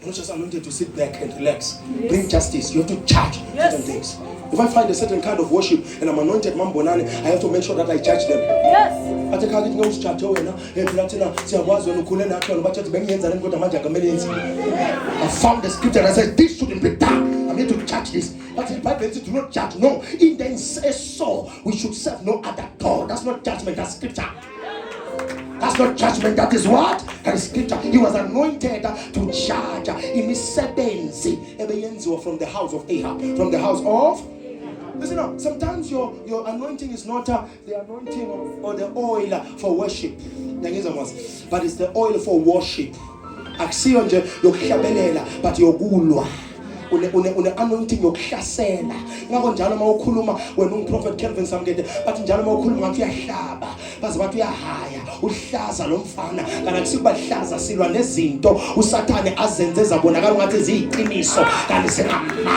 You're not just anointed to sit back and relax. Bring justice. You have to judge certain things. If I find a certain kind of worship and I'm anointed, Mambonani, I have to make sure that I judge them. Yes. I found the scripture and I said, this shouldn't be done. I'm here to judge this. But the Bible says do not judge. No. In the says so, we should serve no other God. That's not judgment, that's scripture. That's not judgment, that is what? That is scripture. He was anointed to judge. From the house of Ahab. From the house of... Listen up, sometimes your anointing is not the anointing or the oil for worship. But it's the oil for worship. But your une anointing yokuhlasela ngakho njalo mawukhuluma wena ungiprophet Kelvin Samkete bathi njalo mawukhuluma ngathi uyahlaba baze bathi uyahaya uhlaza lo mfana kana kusikubahlaza silwa nezinto usathane azenze zabonakala ngathi ziyiqiniso kanti sengamanga.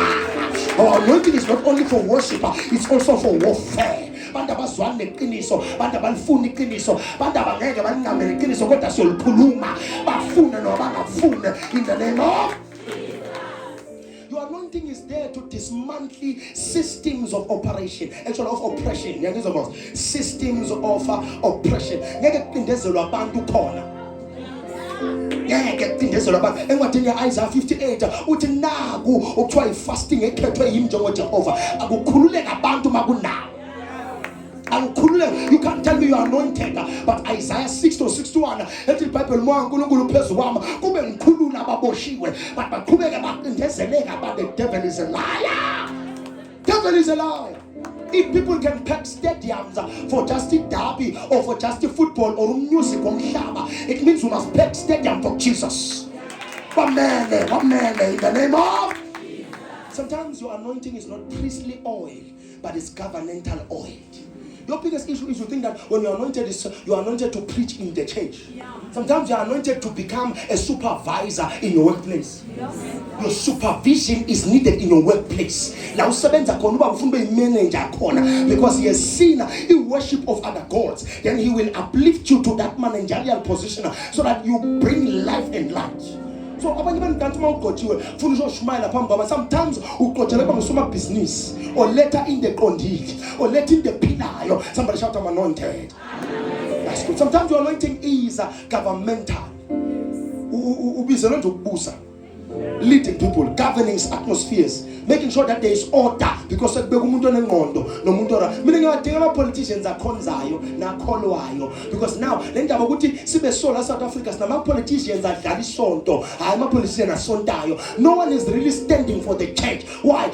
Our anointing is not only for worship, it's also for warfare. Bantu abazwana neqiniso, bantu abalifuna iqiniso, bantu abangeke balinqamele iqiniso kodwa siyolikhuluma bafuna noma bangafuna in the name of... Your anointing is there to dismantle systems of operation, actually of oppression. Systems of oppression. Ngeke kucindezelwe abantu khona. Ngeke kucindezelwe abantu. Encwadini Isaiah 58 uthi naku okuthiwa ifasting ekhethwe yimjongo Jehova akukhululeka abantu makunawo. You can't tell me you are anointed, but Isaiah 6:61 ethi iBhayibheli moya uNkulunkulu phezu kwami kube ngikhulula ababoshiwe but baqhubeka baqindezeleka but the devil is a liar. Devil is a liar. If people can pack stadiums for just a derby or for just a football or music on Shaba, it means we must pack stadium for Jesus. One man in the name of... Sometimes your anointing is not priestly oil, but it's governmental oil. Your biggest issue is you think that when you're anointed, you're anointed to preach in the church. Yeah. Sometimes you're anointed to become a supervisor in your workplace. Yes. Your supervision is needed in your workplace. Now, because he has seen the worship of other gods, then he will uplift you to that managerial position so that you bring life and light. So sometimes we go business or later in the conduit or later in the pillar. Somebody shout, I'm anointed. That's good. Sometimes your anointing is governmental. Leading people, governing atmospheres, making sure that there is order. Because politicians are konzayo na kolwayo. Because now South Africa politicians are no one is really standing for the church. Why?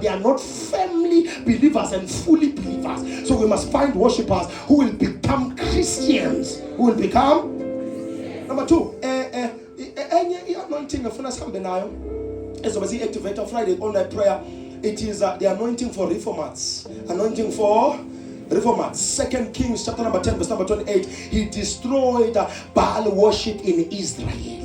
They are not firmly believers and fully believers. So we must find worshippers who will become Christians. Who will become... Number two, any anointing of us come benayo as we activator Friday all-night prayer. It is the anointing for reformers. Anointing for reformers. 2 Kings chapter number 10 verse number 28. He destroyed Baal worship in Israel.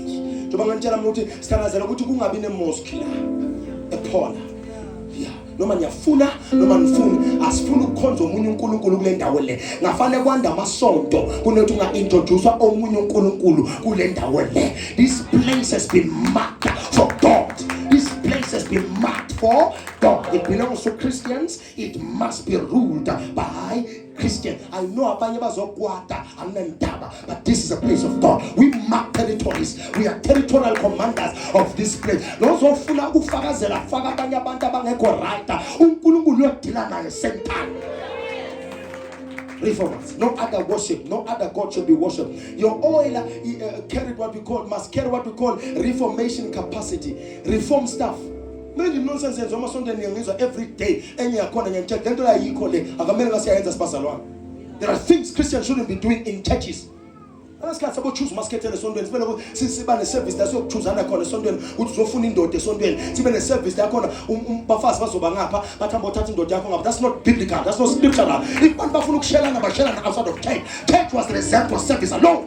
Noma nyafuna noma nifuna asifuna ukukhonza omunye uNkulunkulu kule ndawo le ngafane kwanda amasonto kunothi unga-introduce omunye uNkulunkulu kule ndawo le. This place has been marked for God. This place has been marked for God. It belongs to Christians. It must be ruled by Christian. I know abanye bazokwata anendaba, but this is a place of God. We mark territories. We are territorial commanders of this place. Those who funa ukufakazela faka abanye abantu abangekho right. uNkulunkulu uyadila naye same time. Reformers. No other worship, no other God should be worshipped. Your oil must carry what we call reformation capacity. Reform stuff. Many nonsense every day. There are things Christians shouldn't be doing in churches. Let's about choose masketel sondweni sibane service that's what choose ana khona sondweni uthi uzofuna indoda esondweni sibe ne service la khona bafazi bazoba ngapha bathamba uthatha indoda yakho ngapha. That's not biblical, that's not scriptural. If abantu bafuna ukushelana bashelana outside of church. Church was reserved for service alone.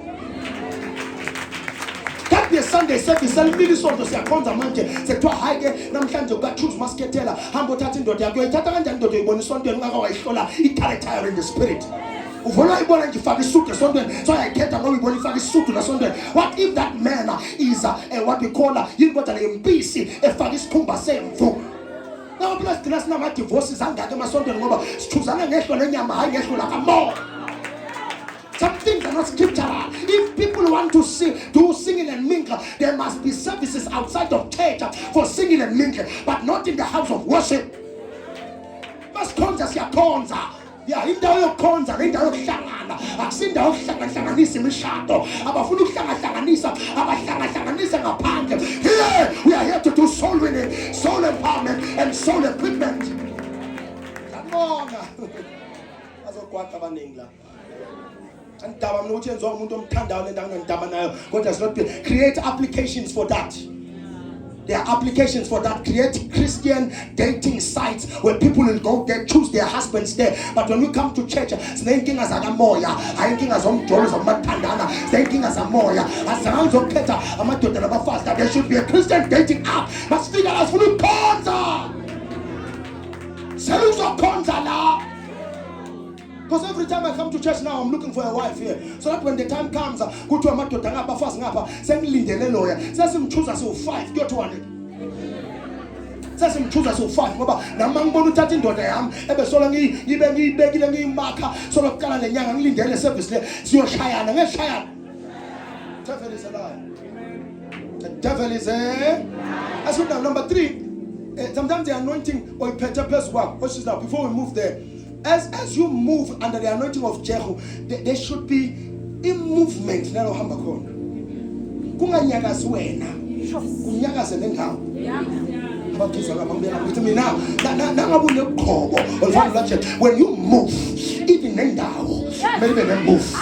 Can't be a Sunday service salibili sonto siyakhonza manje sekuthiwa hayi ke namhlanje uka choose masketela hamba uthatha indoda yakho uyithatha kanjani indoda uyibona isondweni ungaka wayihlola i-character in the spirit. uvona ibona ngifaka isudu esontweni so ayakhetha ngoba ibona ifaka isudu nasontweni. What if that man is what we call yini kodwa lempisi efaka isikhumba semvu? Now plus gina sinama divorces angaka emasontweni ngoba sithuzana ngehlo lenyama hayi ngehlo lakamoya. Some things are not scriptural. If people want to do singing and mingle, there must be services outside of church for singing and mingle, but not in the house of worship. Mas konza siyakonza. Ya indawo yokukhonza nendawo yokuhlangana akusindawo yokuhlanganisa imishado abafuna ukuhlanganisa abahlanganisa ngaphandle. Here we are here to do soul winning, soul empowerment and soul equipment. Ngiyabonga azokwakha abaningi la andaba mina ukuthi enziwa umuntu omthandayo le ndawo ngidaba nayo kodwa it's not create applications for that. There are applications for that. Create Christian dating sites where people will go there, choose their husbands there. But when we come to church, thinking as a moya, thinking as some Jones of Matandana, thinking as a moya, as a house of Keta, a matotan of a fast, that there should be a Christian dating app. Must figure out for Konza. Selus of Konza now. Because every time I come to church now, I'm looking for a wife here. So that when the time comes, go to a matotanga, fast ngapa, send Lindele lawyer, says him choose us 5, go to 1. Says him choose us 5. Namang bonu tatin do am, ebe solangi, ibengi, begilangi, maka, sort of kalan and young Lindele service, so you're shy and a shy. The devil is a lie. The devil is a. As well now, number 3, sometimes the anointing or Peter's work. Watch this now, before we move there. As you move under the anointing of Jehu, there should be a movement. Nalo hamba khona. Kunganyakazi wena. Kunyakaze nendawo. Abagizwa ngabambela ngithi mina nangabune uqhobo olufana la when you move even nendawo maybe move.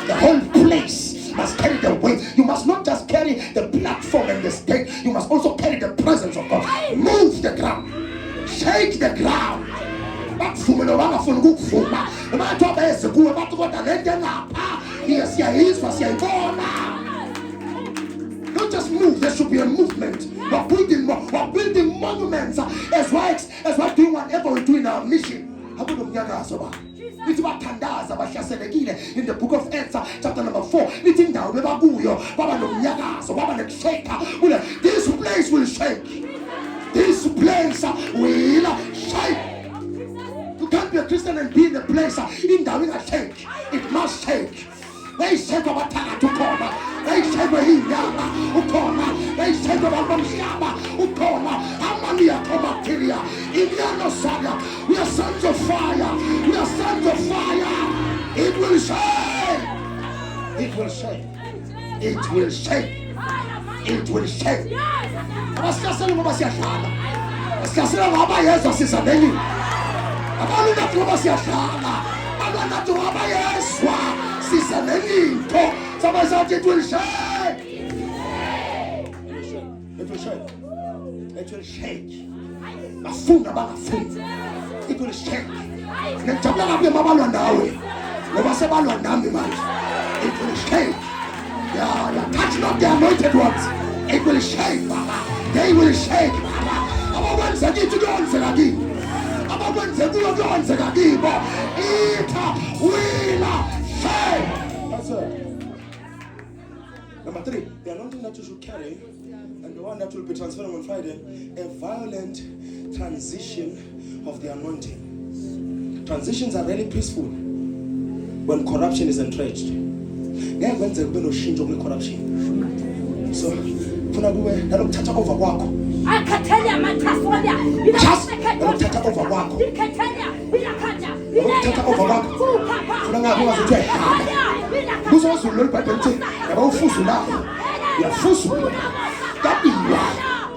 The whole place must carry the weight. You must not just carry the platform and the stage. You must also carry the presence of God. Move the ground. Shake the ground. Don't just move, there should be a movement. We're building monuments as we're doing whatever we do in our mission. It's about Tandaza, about Shasenegile in the book of Acts, chapter number 4. This place will shake. This place will shake. You can't be a Christian and be in a place in the will shake. It must shake. They shake about Tagatukoma. They shake about Hinyama, Ukoma. They shake about Bamshaba, Ukoma, Amania Tomatilia, Indiana Saga. We are sons of fire. We are sons of fire. It will shake. It will shake. It will shake. It will shake. Abasikasela ngoba siyahlala. Abasikasela ngoba Yesu sisadeli. Abantu ngoba siyahlala. Abantu ngoba Yesu sisadeli. Somebody shout it will shake. It will shake. It will shake. Bafuna bangafuni. It will shake. Ngijabula kabi mabalwa nawe. Ngoba sebalwa nami manje. It will shake. Yeah, touch not the anointed ones. It will shake, Baba. They will shake, Baba. About when they do on Segagi. About when they do on Segagi. It will shake. That's it. Number 3, the anointing that you should carry, and the one that will be transferred on Friday, a violent transition of the anointing. Transitions are really peaceful when corruption is entrenched. Then when there will be no change of corruption. So, that'll over kwakho. Akatanya matasolia. Just that'll over kwakho. Ikatanya, ilakatanya. That'll over kwakho. Funanga kuba zithe. Kuzo zulu lebhayibheli yaba ufusu lapho. Yafusu. That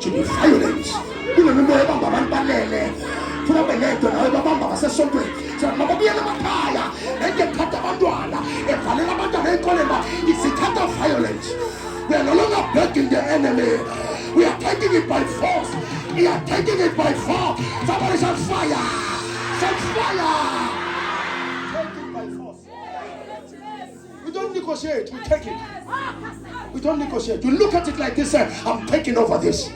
should be violent. Kunomuntu ebamba abantu balele. Funa belento nawe babamba basesontweni. Mababiyela emakhaya. Engekhatha abantwana. Evalela abantwana ekoleni. Isithatha violence. We are no longer begging the enemy. We are taking it by force. We are taking it by force. Somebody shout fire. Shout fire. Take it by force. We don't negotiate. We take it. We don't negotiate. You look at it like this. I'm taking over this.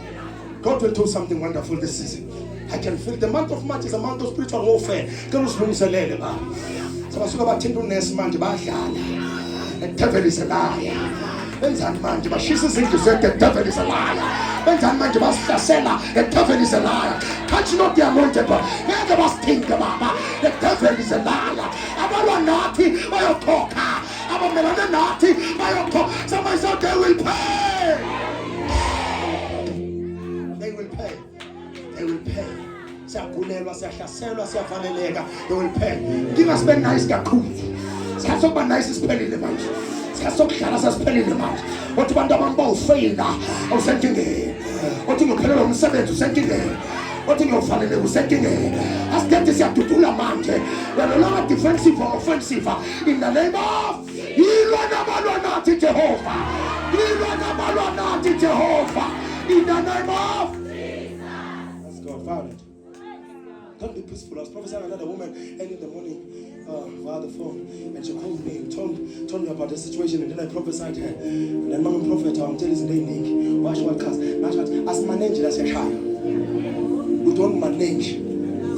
God will do something wonderful this season. I can feel the month of March is a month of spiritual warfare. Sabasuka bathinta unesi manje badlala. The devil is a liar. Benzani manje bashisa izindlu zethu, the devil is a liar. Benzani manje basihlasela, the devil is a liar. Can't you not be anointed? Ngeke basithinke baba, the devil is a liar. Abalwa nathi bayokhokha, abamelana nathi bayokhokha. Somebody said they will pay. They will pay. They will pay. Siyagulelwa, siyahlaselwa, siyavaleleka. They will pay. Ngingasibeni nice kakhulu. Sikasokuba nice isiphelile manje. Sikasokuhlala sasiphelile manje. Wathi abantu abamba ufeyila, awusenkingeni. Wathi ngiphelelwa umsebenzi usenkingeni. Wathi ngiyovaleleka usenkingeni. Asikhethe siyadudula manje. We're no longer defensive or offensive. In the name of Yilwa nabalwa nathi Jehova. Yilwa nabalwa nathi Jehova. In the name of Jesus. Let's go, violent. Don't be peaceful. I was prophesying another woman early in the morning via the phone, and she called me and told me about the situation, and then I prophesied her. And then Mama Prophet, I'm telling you, Nick, why should I cast? As manage, I say hi. We don't manage,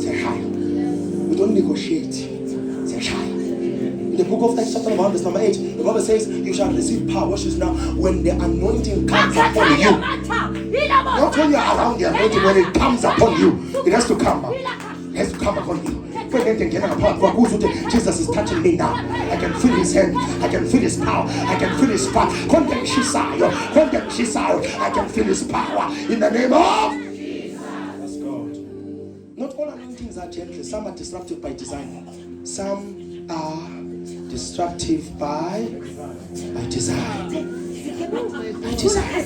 say hi. We don't negotiate, say hi. In the book of Acts chapter 1 verse number 8, the Bible says, you shall receive power. Watch this now. When the anointing comes upon you, not when you're around the anointing, when it comes upon you, it has to come up. It has to come upon you. Jesus is touching me now. I can feel his hand. I can feel his power. I can feel his power. I can feel his power. In the name of Jesus. That's God. Not all anointings are gentle. Some are disruptive by design. Some are destructive by design. By design.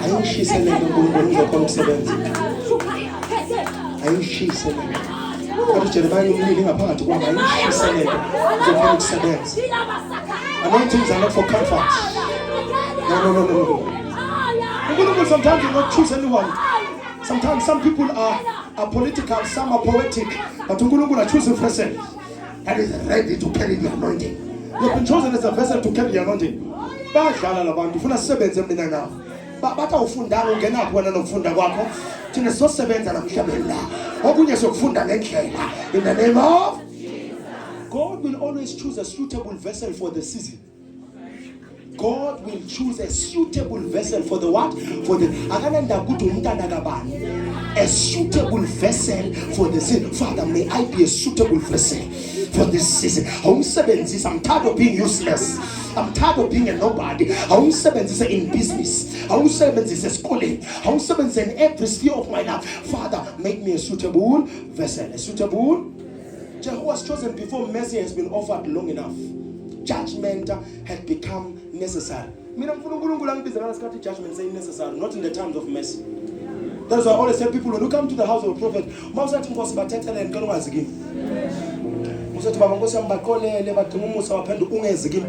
Ayishiselele ngokukhona umsebenzi. Ayishiselele. Kodwa Jeremiah umlili ngaphakathi kwami ayishiselele ngokukhona umsebenzi. Anointings are not for comfort. No. Sometimes you don't choose anyone. Sometimes some people are political, some are poetic, but uNkulunkulu choose a person that is ready to carry the anointing. You've been chosen as a vessel to carry the anointing. Badlala labantu ufuna sisebenze mina nawe. Bathi awufundanga ungena kuwena nokufunda kwakho. Thina sizosebenza namhlanje la. Okunye sokufunda ngendlela. In the name of God will always choose a suitable vessel for the season. God will choose a suitable vessel for the what? For the a suitable vessel for the season. Father, may I be a suitable vessel for this season. I'm tired of being useless. I'm tired of being a nobody. In business. In schooling. In every sphere of my life. Father, make me a suitable vessel. A suitable. Jehovah was chosen before mercy has been offered long enough. Judgment had become necessary. Judgment is necessary, not in the times of mercy. That's why I always tell people when you come to the house of a prophet,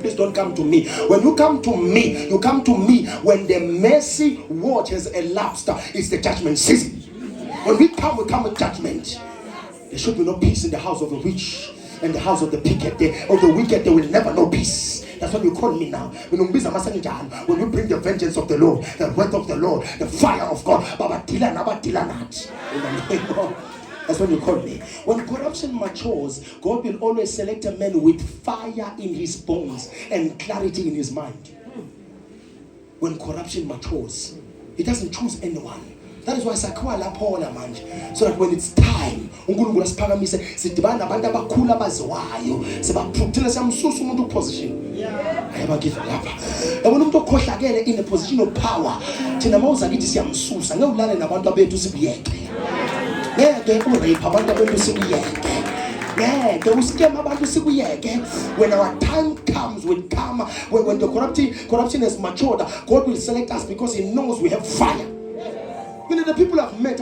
please don't come to me. When you come to me when the mercy watch has elapsed. It's the judgment season. When we come with judgment. There should be no peace in the house of the witch. And the house of the wicked, they will never know peace. That's what you call me now. When you bring the vengeance of the Lord, the wrath of the Lord, the fire of God, that's what you call me. When corruption matures, God will always select a man with fire in his bones and clarity in his mind. When corruption matures, he doesn't choose anyone. That is why sakwala phola manje, so that when it's time uNkulunkulu asiphakamise sidibana nabantu abakhulu abaziwayo sebaphruthela siyamsusa umuntu position ayabagive lapha yabona umuntu okhohlakele in a position of power thina mawuza kithi siyamsusa ngeke ulale nabantu abethu sikuyeke ngeke urape abantu abethu sikuyeke ngeke usikeme abantu sikuyeke. When our time comes will come when the corruption has matured, God will select us because he knows we have fire. The people I've met,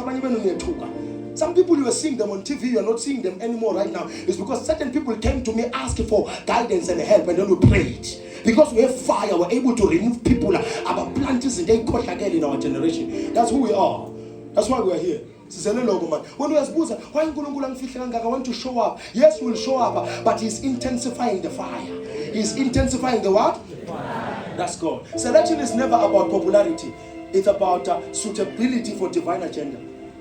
some people you are seeing them on TV, you are not seeing them anymore right now. It's because certain people came to me asking for guidance and help, and then we prayed. Because we have fire, we're able to remove people about planters and they caught again in our generation. That's who we are. That's why we're here. When we ask why I want to show up. Yes, we'll show up, but he's intensifying the fire. He's intensifying the what? That's God. Selection is never about popularity. It's about suitability for divine agenda.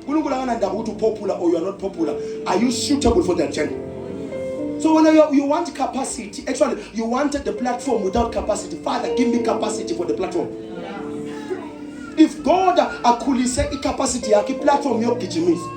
uNkulunkulu akanandaba ukuthi upopular or you are not popular. Are you suitable for that agenda? So when you want capacity, actually you wanted the platform without capacity. Father, give me capacity for the platform. If God akhulise icapacity yakhe platform yokugijimisa,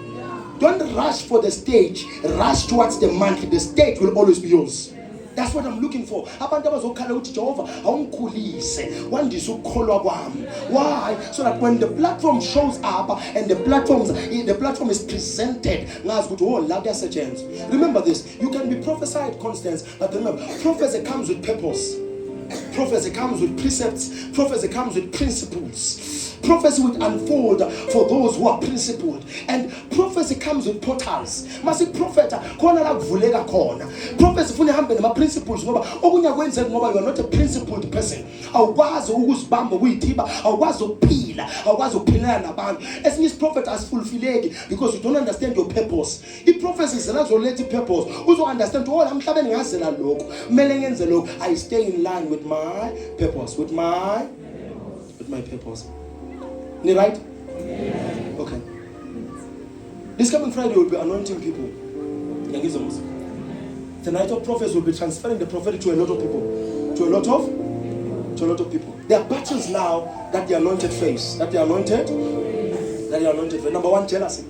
don't rush for the stage, rush towards the mantle. The stage will always be yours. That's what I'm looking for. Abantu abazokhala uthi Jehova awungikhulise wandise ukukholwa kwami. Why? So that when the platform shows up and the platform is presented, ngazi ukuthi oh la kuyasetshenzwa. Remember this, you can be prophesied, Constance, but remember, prophecy comes with purpose. Prophecy comes with precepts. Prophecy comes with principles. Prophecy will unfold for those who are principled, and prophecy comes with portals. Masi prophet khona la kuvuleka khona. Prophecy funa ihambe nama principles ngoba okunya kwenzeka ngoba you are not a principled person. Awukwazi ukuzibamba kuyithiba, awukwazi ukuphila, awukwazi ukuphilana nabantu. Esinye isiprophet asifulfilleki because you don't understand your purpose. I-prophecy izela kuzoletha i-purpose. Uzo understand oh la emhlabeni ngazela lokho, kumele ngenze lokho. I stay in line with my purpose, with my purpose. Is right? Yeah. Okay. This coming Friday will be anointing people. The night of prophets will be transferring the prophetic to a lot of people. To a lot of people. There are battles now that the anointed face. That the anointed face. Number one, jealousy.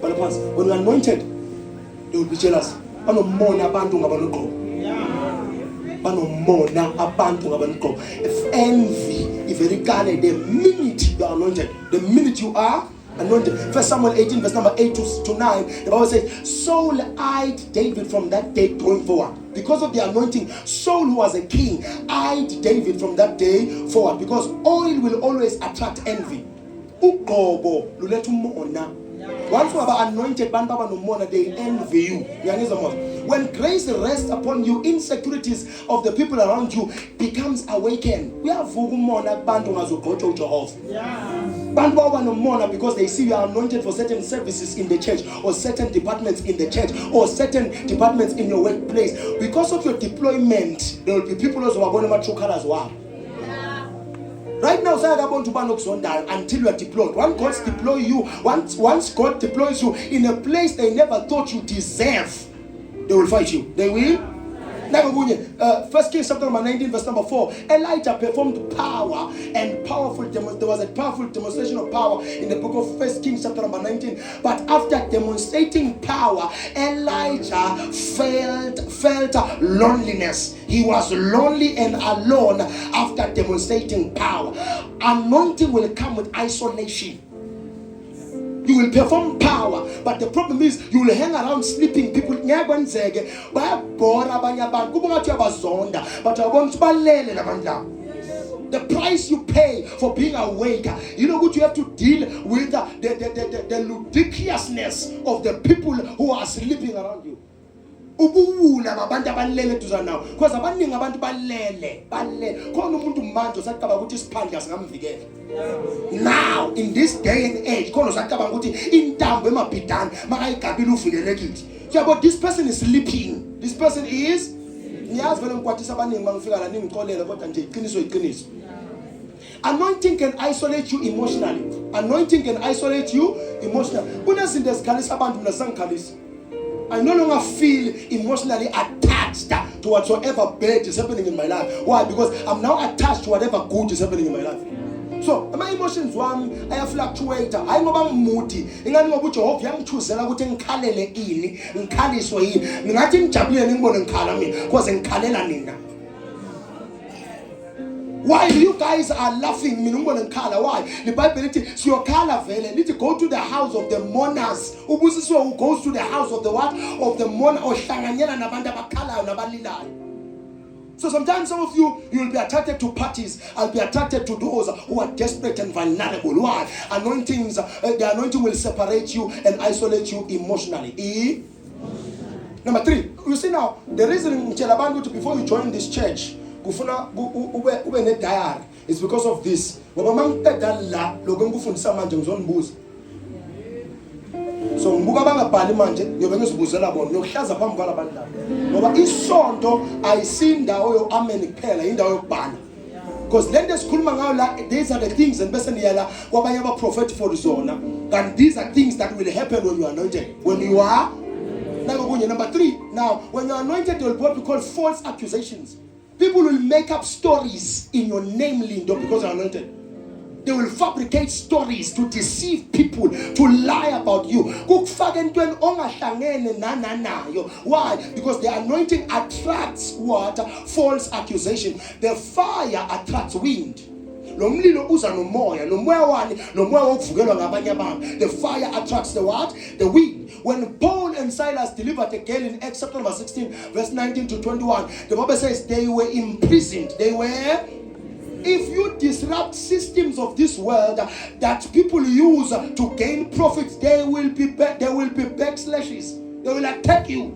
But when you're anointed, they will be jealous. If envy, if you regard the minute you are anointed, the minute you are anointed. 1 Samuel 18 verse number 8 to 9, the Bible says, Saul eyed David from that day going forward. Because of the anointing, Saul, who was a king, eyed David from that day forward. Because oil will always attract envy. Once you are anointed, they envy you. When grace rests upon you, insecurities of the people around you becomes awakened. We have because they see you are anointed for certain services in the church, or certain departments in the church, or certain departments in your workplace. Because of your deployment, there will be people who are going to true colors. Wow. Right now, until you are deployed. Once God deploys you in a place they never thought you deserve, they will fight you. They will. 1 Kings chapter number 19 verse number 4. Elijah performed power and powerful there was a powerful demonstration of power in the book of 1 Kings chapter number 19. But after demonstrating power, Elijah felt loneliness. He was lonely and alone after demonstrating power. Anointing will come with isolation. You will perform power, but the problem is you will hang around sleeping people. The price you pay for being awake, you know what you have to deal with, the ludicrousness of the people who are sleeping around you. Ubuwula abantu abalele tuza nawo because abaningi abantu balele khona umuntu manje osaqaba ukuthi isiphandla singamvikela. Now in this day and age khona osaqaba ukuthi intambo emabhidana makayigabile uvikelekile. But this person is sleeping. This person is niyazi vele ngikwathisa abaningi mangifika la ningixolela kodwa nje iqiniso. Anointing can isolate you emotionally. Anointing can isolate you emotionally. Kunezinto ezikhalisa abantu mina sangikhalisa. I no longer feel emotionally attached to whatsoever bad is happening in my life. Why? Because I'm now attached to whatever good is happening in my life. So my emotions I fluctuate. I know I'm moody. Ingani ngoba uJehova yangichuzela ukuthi ngikhalele ini, ngikhaliswe yini. Ngingathi ngijabulele ngibone ngikhala mina because ngikhalela nina. Why you guys are laughing? Why? The Bible says, "So go to the house of the mourners." Who goes to the house of the what? Of the mourner. So sometimes some of you will be attracted to parties. I'll be attracted to those who are desperate and vulnerable. Why? Anointings. The anointing will separate you and isolate you emotionally. Number 3. You see now the reason before you join this church. Ube ne diary is because of this. Ngoba mangiteda la lokho ngikufundisa manje ngizonibuza. So ngibuka bangabhali manje ngiyobe ngizibuzela bona ngiyohlaza phambi kwalabantu labo. Ngoba isonto ayisindawo yo amen kuphela, indawo yokubhala. Because these are the things and prophet for zona. And these are things that will happen when you are anointed. When you are number 3. Now, when you are anointed, there will be what we call false accusations. People will make up stories in your name, Lindo, because you are anointed. They will fabricate stories to deceive people, to lie about you. Why? Because the anointing attracts what? False accusation. The fire attracts wind. The fire attracts the what? The wind. When Paul and Silas delivered again in Acts chapter number 16, verse 19 to 21, the Bible says they were imprisoned. If you disrupt systems of this world that people use to gain profits, they will be backslashes. They will attack you.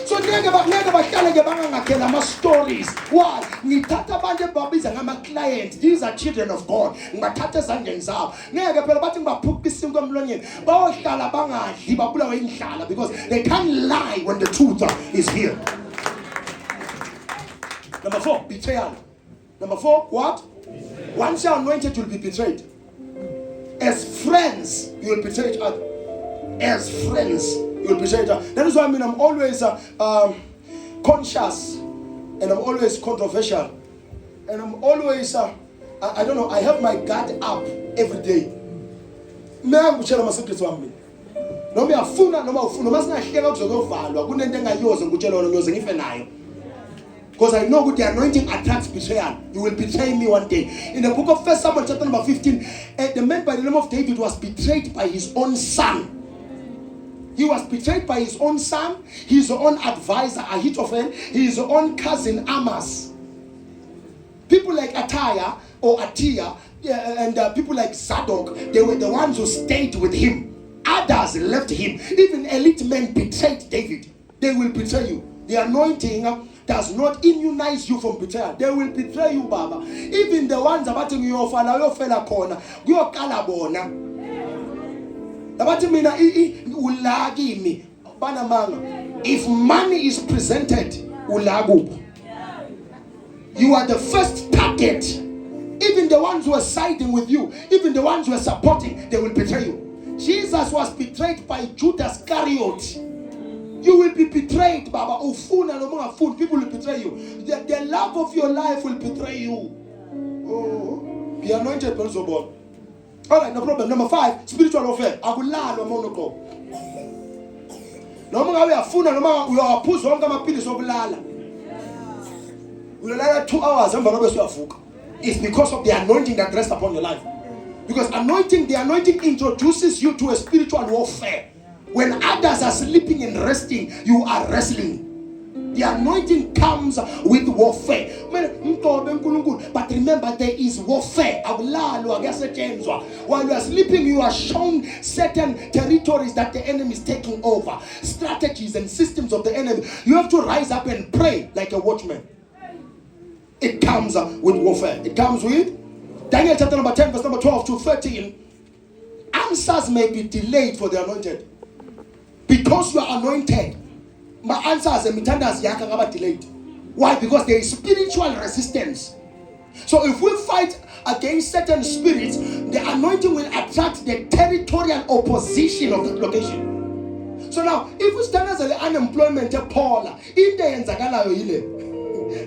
So stories. Why? Clients. These are children of God. Because they can't lie when the truth is here. Number 4, betrayal. Number 4, what? Once you are anointed, you'll be betrayed. As friends, you will betray each other. As friends, you will betray each other. That is why I'm always conscious, and I'm always controversial, and I'm always I don't know. I have my guard up every day. Because I know the anointing attracts betrayal. You will betray me one day. In the book of 1 Samuel chapter number 15, the man by the name of David was betrayed by his own son. He was betrayed by his own son, his own advisor Ahithophel, his own cousin Amas. People like Ataya or Atiyah and people like Zadok, they were the ones who stayed with him. Others left him. Even elite men betrayed David. They will betray you. The anointing does not immunize you from betrayal. They will betray you, Baba. Even the ones about your fella corner, your calabona. If money is presented, you are the first target. Even the ones who are siding with you, even the ones who are supporting, they will betray you. Jesus was betrayed by Judas Iscariot. You will be betrayed, Baba. People will betray you. The love of your life will betray you. Oh, be anointed, also born. All right, no problem. Number 5, spiritual warfare. I will lie on monoko. No more we are full. No more we are push on kama pili so kulala. We lie 2 hours and it's because of the anointing that rests upon your life. Because the anointing introduces you to a spiritual warfare. When others are sleeping and resting, you are wrestling. The anointing comes with warfare. But remember, there is warfare. While you are sleeping, you are shown certain territories that the enemy is taking over. Strategies and systems of the enemy. You have to rise up and pray like a watchman. It comes with warfare. It comes with Daniel chapter number 10, verse number 12 to 13. Answers may be delayed for the anointed. Because you are anointed, my answers and mitandas yakagaba delayed. Why? Because there is spiritual resistance. So if we fight against certain spirits, the anointing will attract the territorial opposition of the location. So now, if we stand as an unemployment Paul, in the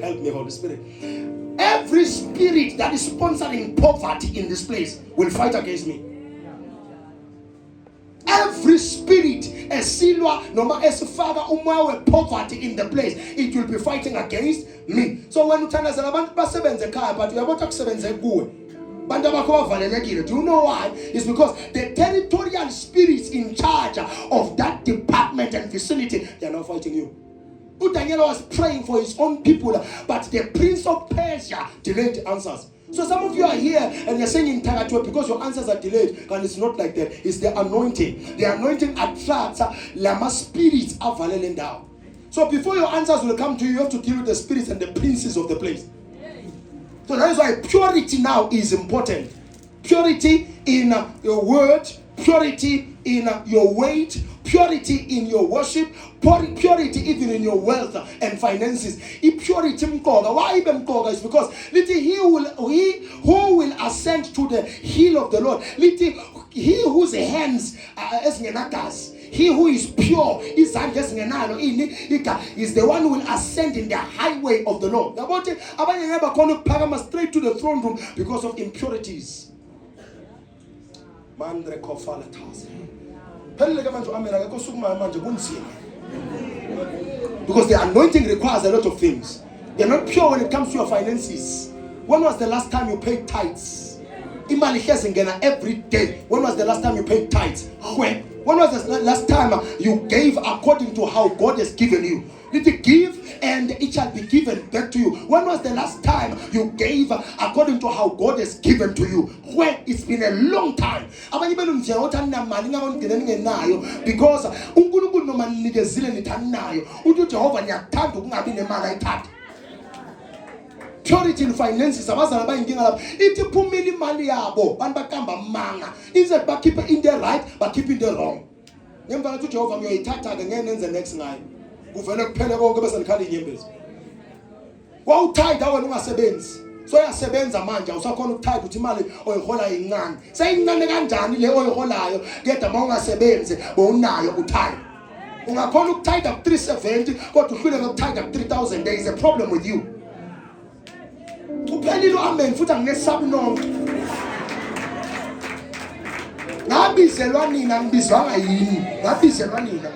help me, Holy Spirit. Every spirit that is sponsoring poverty in this place will fight against me. Every spirit, a silwa, no matter as father umwa poverty in the place, it will be fighting against me. So when you turn as a band the car, but you are about to seven good. Do you know why? It's because the territorial spirits in charge of that department and vicinity, they are not fighting you. Daniel was praying for his own people, but the prince of Persia delayed the answers. So some of you are here and you're saying in Tagatua because your answers are delayed, and it's not like that. It's the anointing. The anointing attracts lama spirits are valid down. So before your answers will come to you, you have to deal with the spirits and the princes of the place. So that is why purity now is important. Purity in your word, purity in your weight, purity in your worship, purity even in your wealth and finances. Impurity mkoga. Why even mkoga? Is because he who will ascend to the hill of the Lord. He whose hands he who is pure is the one who will ascend in the highway of the Lord. Straight to the throne room because of impurities. Because the anointing requires a lot of things. You're not pure when it comes to your finances. When was the last time you paid tithes? Every day. When was the last time you paid tithes? When was the last time you gave according to how God has given you? Did you give and it shall be given back to you? When was the last time you gave according to how God has given to you? When? It's been a long time. Because purity in finances, abazali bayinkinga lapha. Ithi phumile imali yabo, bantu bakamba manga. Instead bakhiphe into right, bakhiphe into wrong. Ngemva kokuthi uJehova ngiyoyithatha ke ngeke nenze next ngayo. Kuvele kuphele konke bese nikhala inyembezi. Wawuthayida wena ungasebenzi. So uyasebenza manje usakhona ukuthayida uthi imali oyihola incane. Seyincane kanjani le oyiholayo? Kodwa mawungasebenzi bowunayo uthayida. Ungakhona ukuthayida 370 kodwa uhluleke ukuthayida 3000. There is a problem with you. Uphelile amen futhi anginesabu nonke. Ngabizelwa nina ngibizwanga yini? Ngabizelwa nina.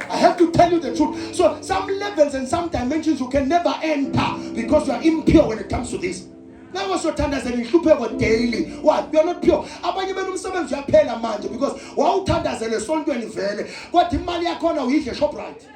I have to tell you the truth. So some levels and some dimensions you can never enter because you are impure when it comes to this. Now what's your tandazela inhlupheko daily? Why? You are not pure. Abanye benu umsebenzi uyaphela manje because wawuthandazela esontweni vele. Kodwa imali yakhona uyidle Shoprite.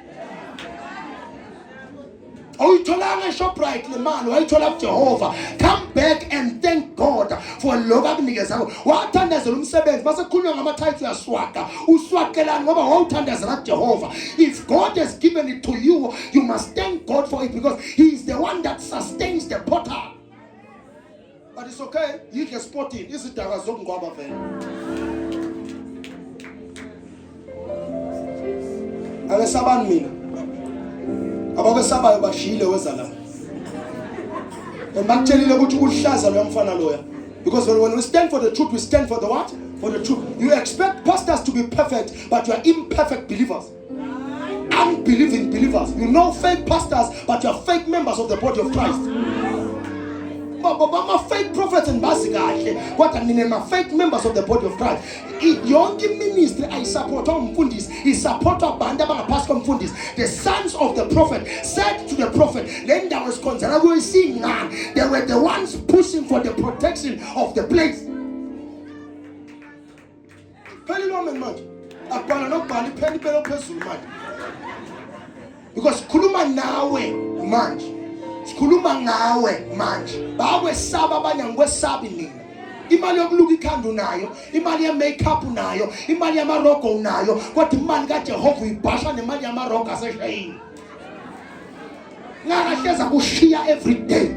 Oyitholanga Shoprite le mali wayithola kuJehova. Come back and thank God for lokho akunikeza. Wathandazela umsebenzi base kukhulunywa ngama-tithes uyaswaga. Uswakelani ngoba wawuthandazela kuJehova. If God has given it to you, you must thank God for it because He is the one that sustains the potter. But it's okay. You can spot it. This is the zokungwaba vele. Angesabani mina. Ababesabayo bashile wezala. Embakutshelile ukuthi uhlaza lo mfana loya. Because when we stand for the truth, we stand for the what? For the truth. You expect pastors to be perfect, but you are imperfect believers. Unbelieving believers. You know fake pastors, but you are fake members of the body of Christ. But fake prophets and basically, what I mean, my fake members of the body of Christ. Young ministry, I support Mfundis. He supported Banda Pastor Mfundis. The sons of the prophet said to the prophet, then there was concern. We see now they were the ones pushing for the protection of the place. Because kuluma nawe manje. Sikhuluma ngawe manje. Bawesaba abanye ngikwesabi nina. Imali yokuluka ikhanda unayo, imali ye makeup unayo, imali yamarogo unayo, kodwa imali kaJehova uyibhasha nemali yamarogo aseshayini. Ngakahleza kushiya every day.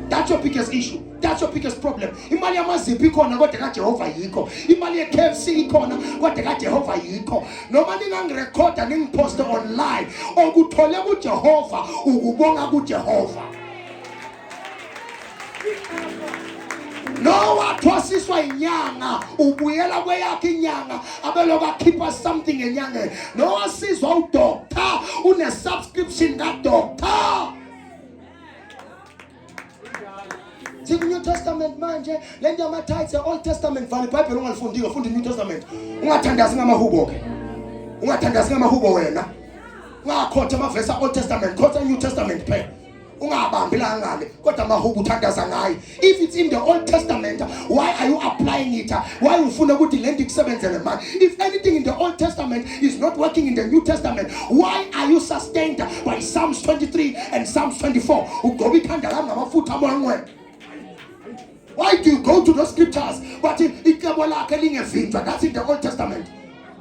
That's your biggest issue. That's your biggest problem. Imali yamaziphi ikhona kodwa kaJehova yikho. Imali yeKFC ikhona kodwa kaJehova yikho. Noma ningangirecorda ningiposte online, okuthole kuJehova ukubonga kuJehova. No wathwasiswa inyanga ubuyela kweyakhe inyanga abeloku akhipha something enyangeni. No wasizwa udoctor une subscription kaDoctor. See the New Testament manje lento yama-tithes Old Testament vale iBhayibheli ungalifundile ufunda iNew Testament. Ungathandazi ngamahubo ke. Ungathandazi ngamahubo wena. Ungakhotha amavesi Old Testament, khotha New Testament phela. If it's in the Old Testament, why are you applying it? Why you funa ukuthi lento ikusebenzele manje? If anything in the Old Testament is not working in the New Testament, why are you sustained by Psalms 23 and Psalms 24? Why do you go to those scriptures? But that's in the Old Testament.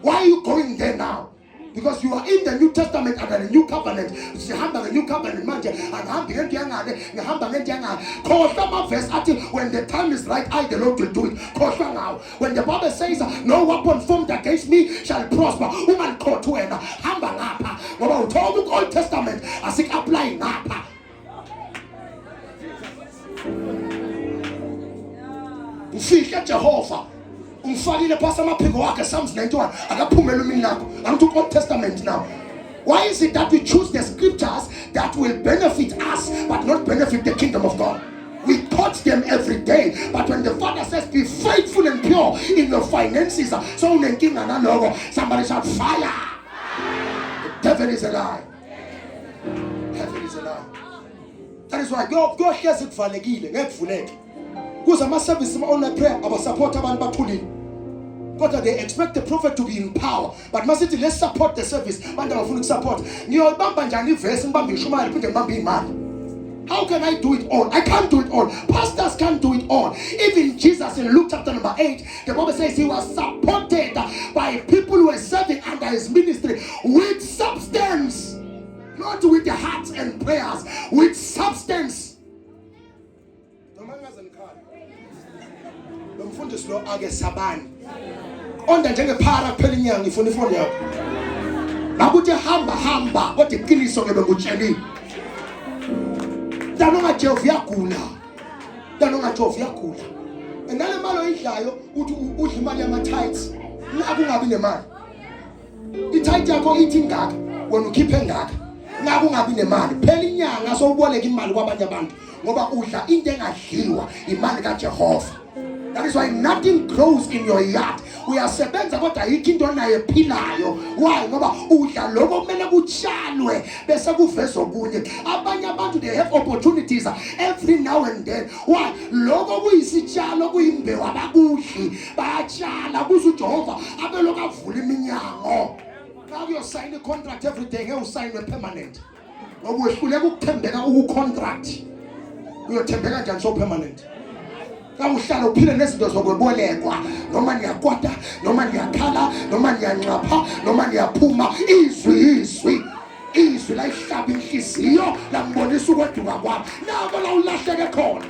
Why are you going there now? Because you are in the New Testament and the New Covenant. Sihamba the New Covenant manje angihambi ngento yangane ngihamba ngento yangane. Khohlwa ama-verse athi when the time is right I the Lord will do it. Khohlwa ngawo. When the Bible says no weapon formed against me shall prosper. Ungalikhothi wena hamba ngapha ngoba uthola ku-Old Testament asik-apply ngapha. Ufihle Jehova umfakile phasa amaphiko wakhe Psalms 91 akaphumela umini lakho. Angithi Old Testament now. Why is it that we choose the scriptures that will benefit us but not benefit the kingdom of God? We quote them every day, but when the Father says be faithful and pure in your finances, so unenkinga naloko, somebody shout fire. The devil is a lie. Heaven is a lie. That is why go hlezi kuvalekile ngekuvuleke. Kuze ama-service online prayer abasupport abantu bathulile. Kodwa they expect the prophet to be in power. But masithi let's support the service. Abantu abafuna ukusupport. Ngiyobamba njani ivesi ngibambe ishumayeli phinde ngibambe imali. How can I do it all? I can't do it all. Pastors can't do it all. Even Jesus in Luke chapter number 8, the Bible says he was supported by people who were serving under his ministry with substance. Not with the hearts and prayers, with substance. Umfundisi lo ake sabani. Onda njengephara kuphela inyanga ngifuna ifoni yakho. Ngakuthi hamba kodwa iqiniso ke bengutsheli. Danonga Jehova yagula. Danonga Jehova yagula. Enale mali oyidlayo uthi udla imali yama-tithes. Ngakungabi nemali. I-tithe yakho ithi ngaka wena ukhiphe ngaka. Ngakungabi nemali. Phela inyanga sowuboleka imali kwabanye abantu ngoba udla into engadliwa imali kaJehova. That is why nothing grows in your yard. Uyasebenza kodwa yikho into nayo ephilayo. Why? Ngoba udla lokho kumele kutshalwe bese kuvezwe okunye. Abanye abantu they have opportunities every now and then. Why? Lokho kuyisitshalo kuyimbewu abakudli bayatshala kuze uJehova abe lokho avula iminyango. Now you sign a contract every day ngeke usayine permanent. Ngoba wehluleka ukuthembeka uku-contract. Uyothembeka njani so permanent? Uhlala uphile nezinto zokwebolekwa noma niyakwata noma niyakhala noma niyanxapha noma niyaphuma izwi la ihlaba inhliziyo lambonisa ukweduka kwami nabo la ulahleke khona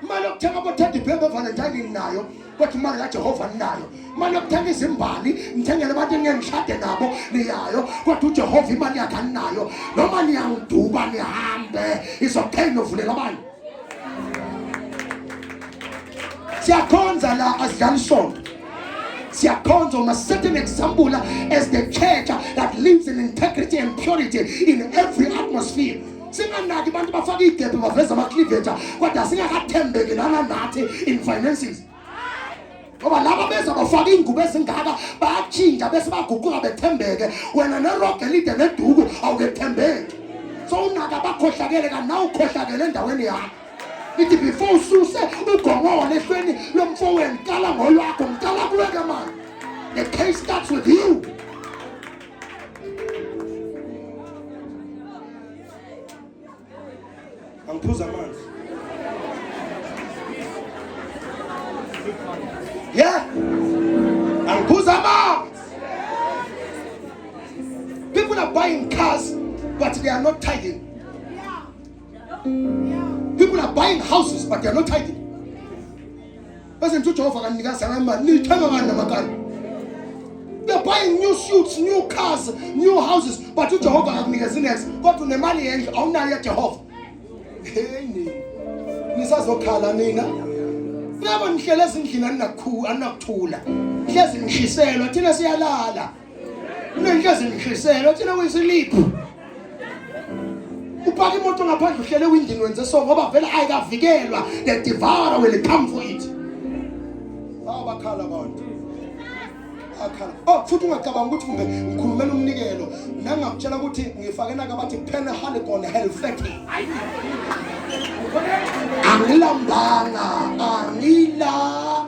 imali yokuthenga abo-teddy bear bevalentine nayo kodwa imali kaJehova ninayo. Imali yokuthenga izimbali ngithengele abantu engengishade nabo niyayo kodwa uJehova imali yakhe aninayo. Noma niyangiduba nihambe izokuthenga novulela abantu. Siyakhonza la asidlali sonto. Siyakhonza uma set an example as the church that lives in integrity and purity in every atmosphere. Singanaki abantu bafaka igebhe baveza ama-cleavage kodwa singakathembeki lana nathi in finances. Ngoba laba beza bafaka ingubo ezingaka bayatshintsha bese baguquka bethembeke wena neroge elide neduku awukethembeki. So unaka bakhohlakele ka nawe ukhohlakele endaweni yakho. Ithi before ususe ugongona ehlweni lomfowenu qala ngolwakho ngicala kuweke manje. The case starts with you. Angiphuza amanzi. Yeah. Angiphuza amanzi. People are buying cars but they are not tithing. People are buying houses but they are not tithing. Listen to Jehovah and they are buying new suits, new cars, new houses, but to Jehovah and go to the money and honor Jehovah. Nisazokhala mina. Ngiyaba ngihlele ezindlini anakuthula. Hlezi ngishiselwa thina siyalala. Unenhlezi ngishiselwa thina wesiliphu. Upaka imoto ngaphandle uhlele ewindini wenze so ngoba vele ayikavikelwa. The devourer will come for it. Abakhala abantu. Akhala. Oh futhi ungacabanga ukuthi kumbe ngikhulumela umnikelo. Nangakutshela ukuthi ngifake naka bathi Penhaligon Hellfecking. Angilambanga, angila.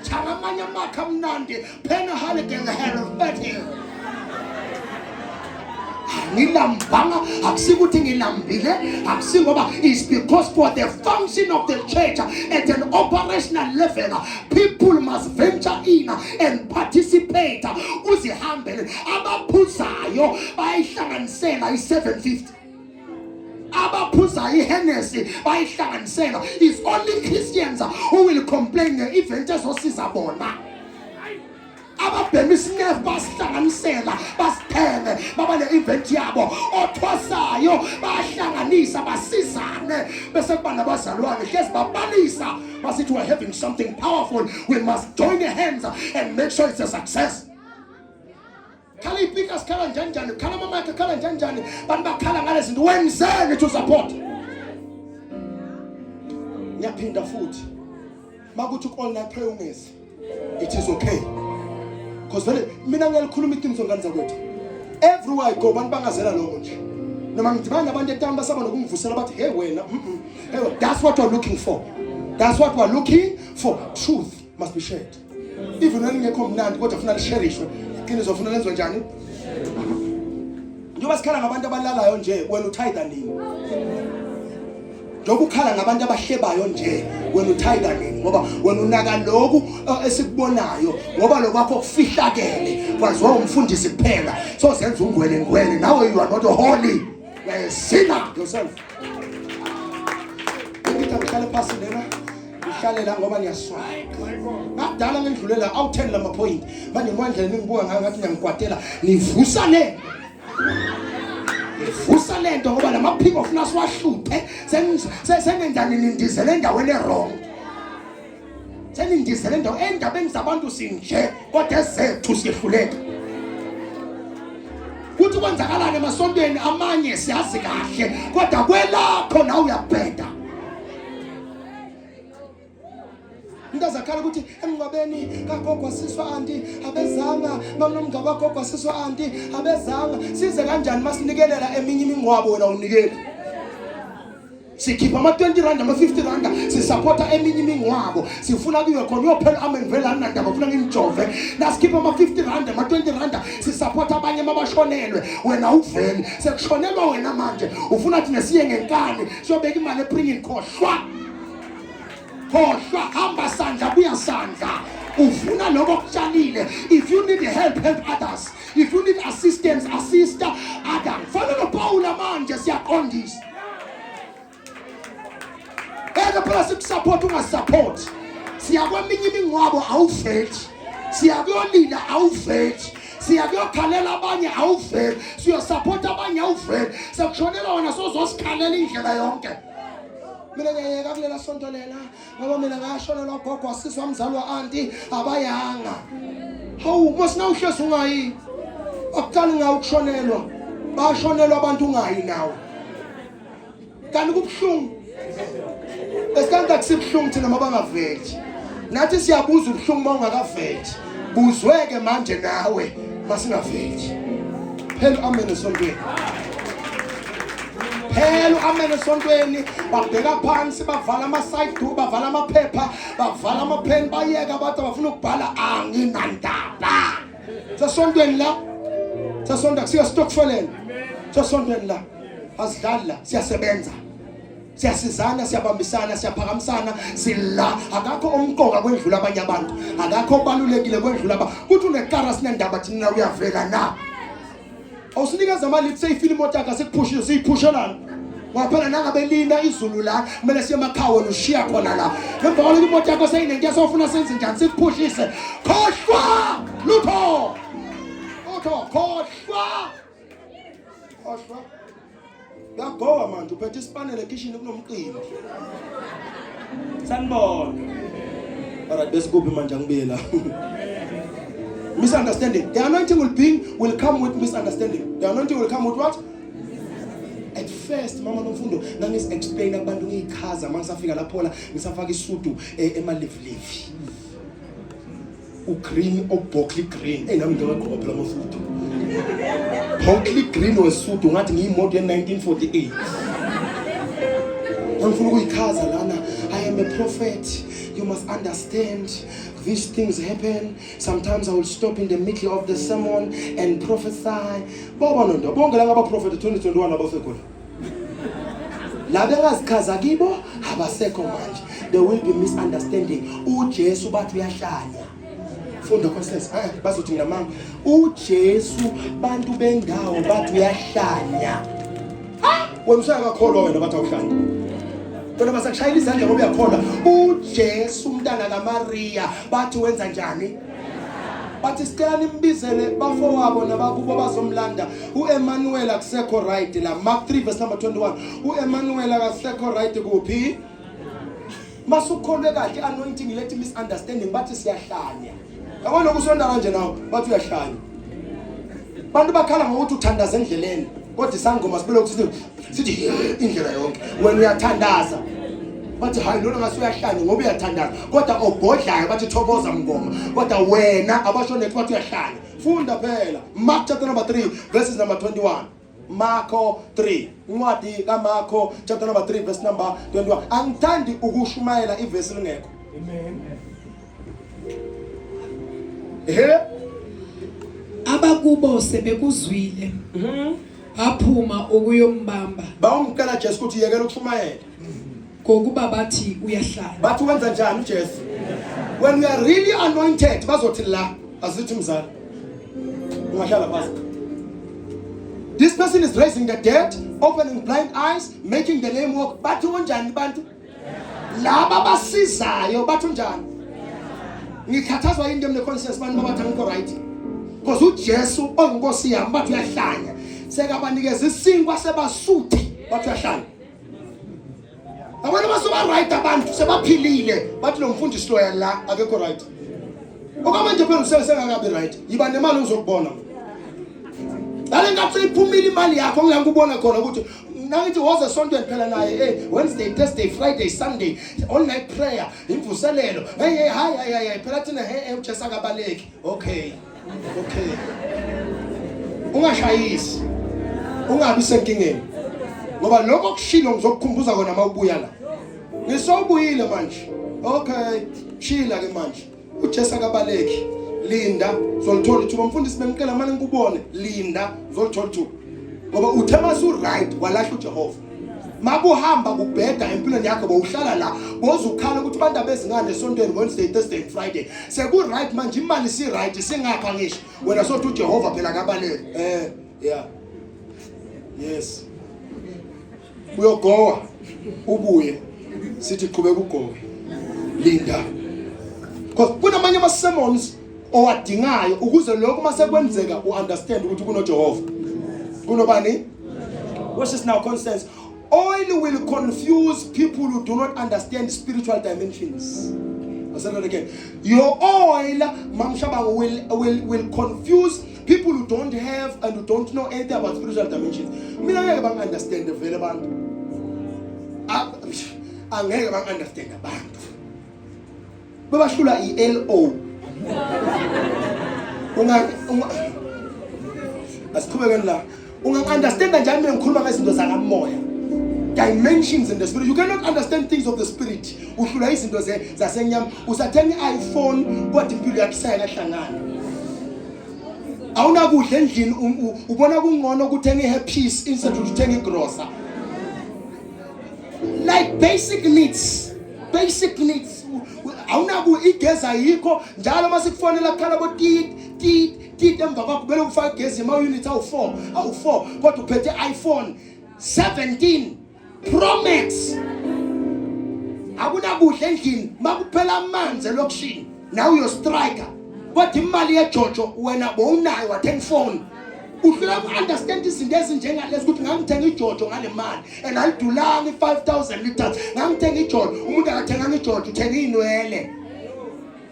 Changamanya makamnandi Penhaligon Hellfecking. ngilambanga akusikuthi ngilambile akusingoba it's because for the function of the church at an operational level people must venture in and participate uzihambele abaphuzayo bayihlanganisela i750 abaphuza iHennessy bayihlanganisela it's only Christians who will complain nge-event ezosiza bona ababhema isinef basihlanganisela basithenge baba ne-event yabo othwasayo bayahlanganisa basizane bese kuba nabazalwane hlezi babalisa basithi we're having something powerful we must join the hands and make sure it's a success. Khala ipika sikhala njani khala mama yakhe khala njani bantu bakhala ngale zinto wenzeni to support. Ngiyaphinda futhi makuthi all night prayer ungezi it is okay because vele mina ngiyalikhuluma iqiniso ngani zakwethu everywhere I go bantu bangazela lokho nje noma ngidibana nabantu eTamba basaba nokungivusela bathi hey wena hey that's what we're looking for truth must be shared even when ngekho mnandi kodwa ufuna lisherishwe iqiniso ufuna lenzwe njani njengoba sikhala ngabantu abalalayo nje wena uthayida nini njengoba ukhala ngabantu abahlebayo nje wena uthayida nini ngoba wena unaka lokhu esikubonayo ngoba lokwakho kufihlakele kwaziwa umfundisi kuphela so senza ungwele nawe you are not holy you are a sinner yourself. Ngihlale phasi lena ngihlale la ngoba ngiyaswaya ngakudala ngidlulela awu10 lama point manje ngwandlela ningibuka ngathi ngiyangikwatela nivusa lento ngoba lamaphiko ofuna siwahluphe senenzani nindizele endaweni wrong senindizele endabeni zabantu sinje kodwa ezethu sihluleka kuthi kwenzakalana emasontweni amanye siyazi kahle kodwa kwelakho nawe uyabheda ndazakhala ukuthi emngcwabeni kagogo siswa anti abezanga mamnomngcwabo kagogo siswa anti abezanga size kanjani masinikelela eminye imingcwabo wena unikele sikhipha ama20 rand ama50 rand sisupporta eminye imingcwabo sifuna kuyiwe khona uyophela amen vela nandaba ufuna ngimjove nasikhipha ama50 rand ama20 rand sisupporta abanye mabashonelwe wena uveli sekushonelwa wena manje ufuna thina siye ngenkani siyobeka imali ebringing khohlwa hamba sandla buya sandla ufuna lokho kutshalile if you need help others if you need assistance assist others fana noPaula manje siyaqondisa phela sikusupport ungasupport siyakweminye imingcwabo awuveli siyakuyolila awuveli siyakuyokhalela abanye awuveli siyosupport abanye awuveli sekushonela wena sozosikhalela indlela yonke. Mina ngiyeka kulela sonto lela ngoba mina ngashonelwa gogo wasiswa umzalwa anti abayanga hawu masina uhlezi ungayi akuqali ngawo ukushonelwa bashonelwa abantu ungayi nawe kanti kubhlungu esikanda kusibhlungu thina mabangaveli nathi siyabuza ubhlungu mawungakaveli buzweke manje nawe masingaveli phela amen esontweni phela amen esontweni babheka phansi bavala ama-side door bavala amaphepha bavala amapen bayeka abantu abafuna ukubhala anginandaba sesontweni la sesonto kusiyostokfeleni sesontweni la asidlali la siyasebenza siyasizana siyabambisana siyaphakamisana sila akakho omqoka kwendlula abanye abantu akakho balulekile kwendlula kuthi unekara sinendaba thina uyavela na awusinikeza amali seyifile imoto yakhe sekuphushe siyiphushela ngaphela nangabelinda izulu la kumele siye emakhaya wena ushiya khona la emva kwalokho imoto yakho seyinenke sofuna senze njani sikuphushise khohlwa lutho khohlwa yagowa manje uphethe isipanele ekishini kunomqimbi sanibona alright bese kuphi manje angibuye la misunderstanding the anointing will come with misunderstanding the anointing will come with what at first mama nomfundo nangisi explain abantu ngichaza mangisafika lapho la ngisafaka isudu emalivlivi ugreen obokli green nami ngiyaqhopha phela amafudu Honky green wesudu ngathi ngiyimoto ye1948 ngifuna ukuyichaza lana I am a prophet you must understand these things happen. Sometimes I will stop in the middle of the sermon and prophesy. Baba nondo, bonke la ngaba prophet 2021 abasekhona. La bengazichaza kibo abasekho manje. There will be misunderstanding. uJesu bathi uyahlanya. Funda Constance, bazothi ngamanga. uJesu bantu bendawo bathi uyahlanya. Wena usayakholwa wena bathi awuhlanya. Bona basakushayela izandla ngoba uyakholwa. uJesu umntana kaMaria bathi wenza njani? Bathi sicela nimbizele bafowabo nabakubo bazomlanda. uEmmanuel akusekho right la. Mark 3 verse number 21. uEmmanuel akusekho right kuphi? Masukholwe kahle anointing let misunderstanding bathi siyahlanya. Yabona kusonda kanje nawo bathi uyahlanya. Bantu bakhala ngokuthi uthandaza endleleni. Kodwa isangoma sibele ukuthi sithi indlela yonke wena uyathandaza. Bathi hayi lona ngase uyahlanya ngoba uyathandaza. Kodwa obhodlayo bathi thokoza mngoma. Kodwa wena abasho nethi bathi uyahlanya. Funda phela Mark chapter number 3 verses number 21. Marko 3. Incwadi kaMarko chapter number 3 verse number 21. Angithandi ukushumayela ivesi lingekho. Amen. Abakubo sebekuzwile. Aphuma ukuyombamba. Bawumkela Jesu ukuthi yekela ukushumayela. Ngokuba bathi uyahlala. Bathi wenza njani uJesu? When we are really anointed bazothi la asithi mzali. Ungahlala phansi. This person is raising the dead, opening blind eyes, making the lame walk. Bathi unjani bantu? Laba basizayo bathi unjani? Ngikhathazwa yini ngemne conscience bantu bathi angikho right. Because uJesu onginkosi yami bathi uyahlanya. Sekabanikeza isinkwa sebasuthi bathi uyahlanya. Abantu basoba right abantu sebaphilile bathi lo mfundisi lo yala akekho right. Okamanje phela usengakabi right. Yiba nemali uzokubona. Dale ngathi iphumile imali yakho ngiyakubona khona ukuthi nangithi woza esontweni phela naye Wednesday, Thursday, Friday, Sunday all night prayer imvuselelo hayi phela thina uJesu akabaleki. Okay. Ungashayisi. Ungabi senkingeni. Ngoba lokho kushilo ngizokukhumbuza kona mawubuya la. Ngisobuyile manje. Okay, chila ke manje. uJesu akabaleki. Linda uzolithola ithuba mfundisi bengicela manje ngikubone. Linda uzolithola ithuba. Ngoba uthema su right walahla uJehova. Makuhamba kubheda empilweni yakho bowuhlala la bozukhala ukuthi abantu abezingane esontweni Wednesday, Thursday, Friday. Seku right manje imali si right singapha ngisho. Wena sothi uJehova phela akabaleki. Yeah. Yes. Uyogowa ubuye sithi qhubeka ugowe. Linda. Because kunamanye ama sermons owadingayo ukuze lokho mase kwenzeka uunderstand ukuthi kunoJehova. Kunobani? Watch this now, Constance. Oil will confuse people who do not understand spiritual dimensions. I'll say that again. Your oil, Mamshaba, will confuse people who don't have and who don't know anything about spiritual dimensions. Mina ngeke bang understand the vele bantu. Angeke bang understand abantu. Bebashula iLO. Asiqhubeke la. Unga-understand njani mina ngikhuluma ngezinto zakamoya. Dimensions in the spirit. You cannot understand things of the spirit. Uhlula izinto zasenyama. Usathenga iPhone kodwa impilo yakho isayakahlangana. Awunakudla endlini ubona kungcono ukuthenga iHappy's instead of ukuthenga igrocer. Like basic needs. Awunaku igezi ayikho njalo masikufonela khala bo tit emva kwakho bele ufaka igezi ma unit awu4 kodwa uphethe iPhone 17 Pro Max. Akunakudla endlini makuphela amanzi elokushini now you striker kodwa imali yeJojo wena bowunayo wathenga iphone. Ufuna ukunderstand izinto ezinjengalezi ukuthi ngangithenga iJojo ngale mali and alidulanga 5000 liters ngangithenga iJojo umuntu akathenga iJojo uthenga inwele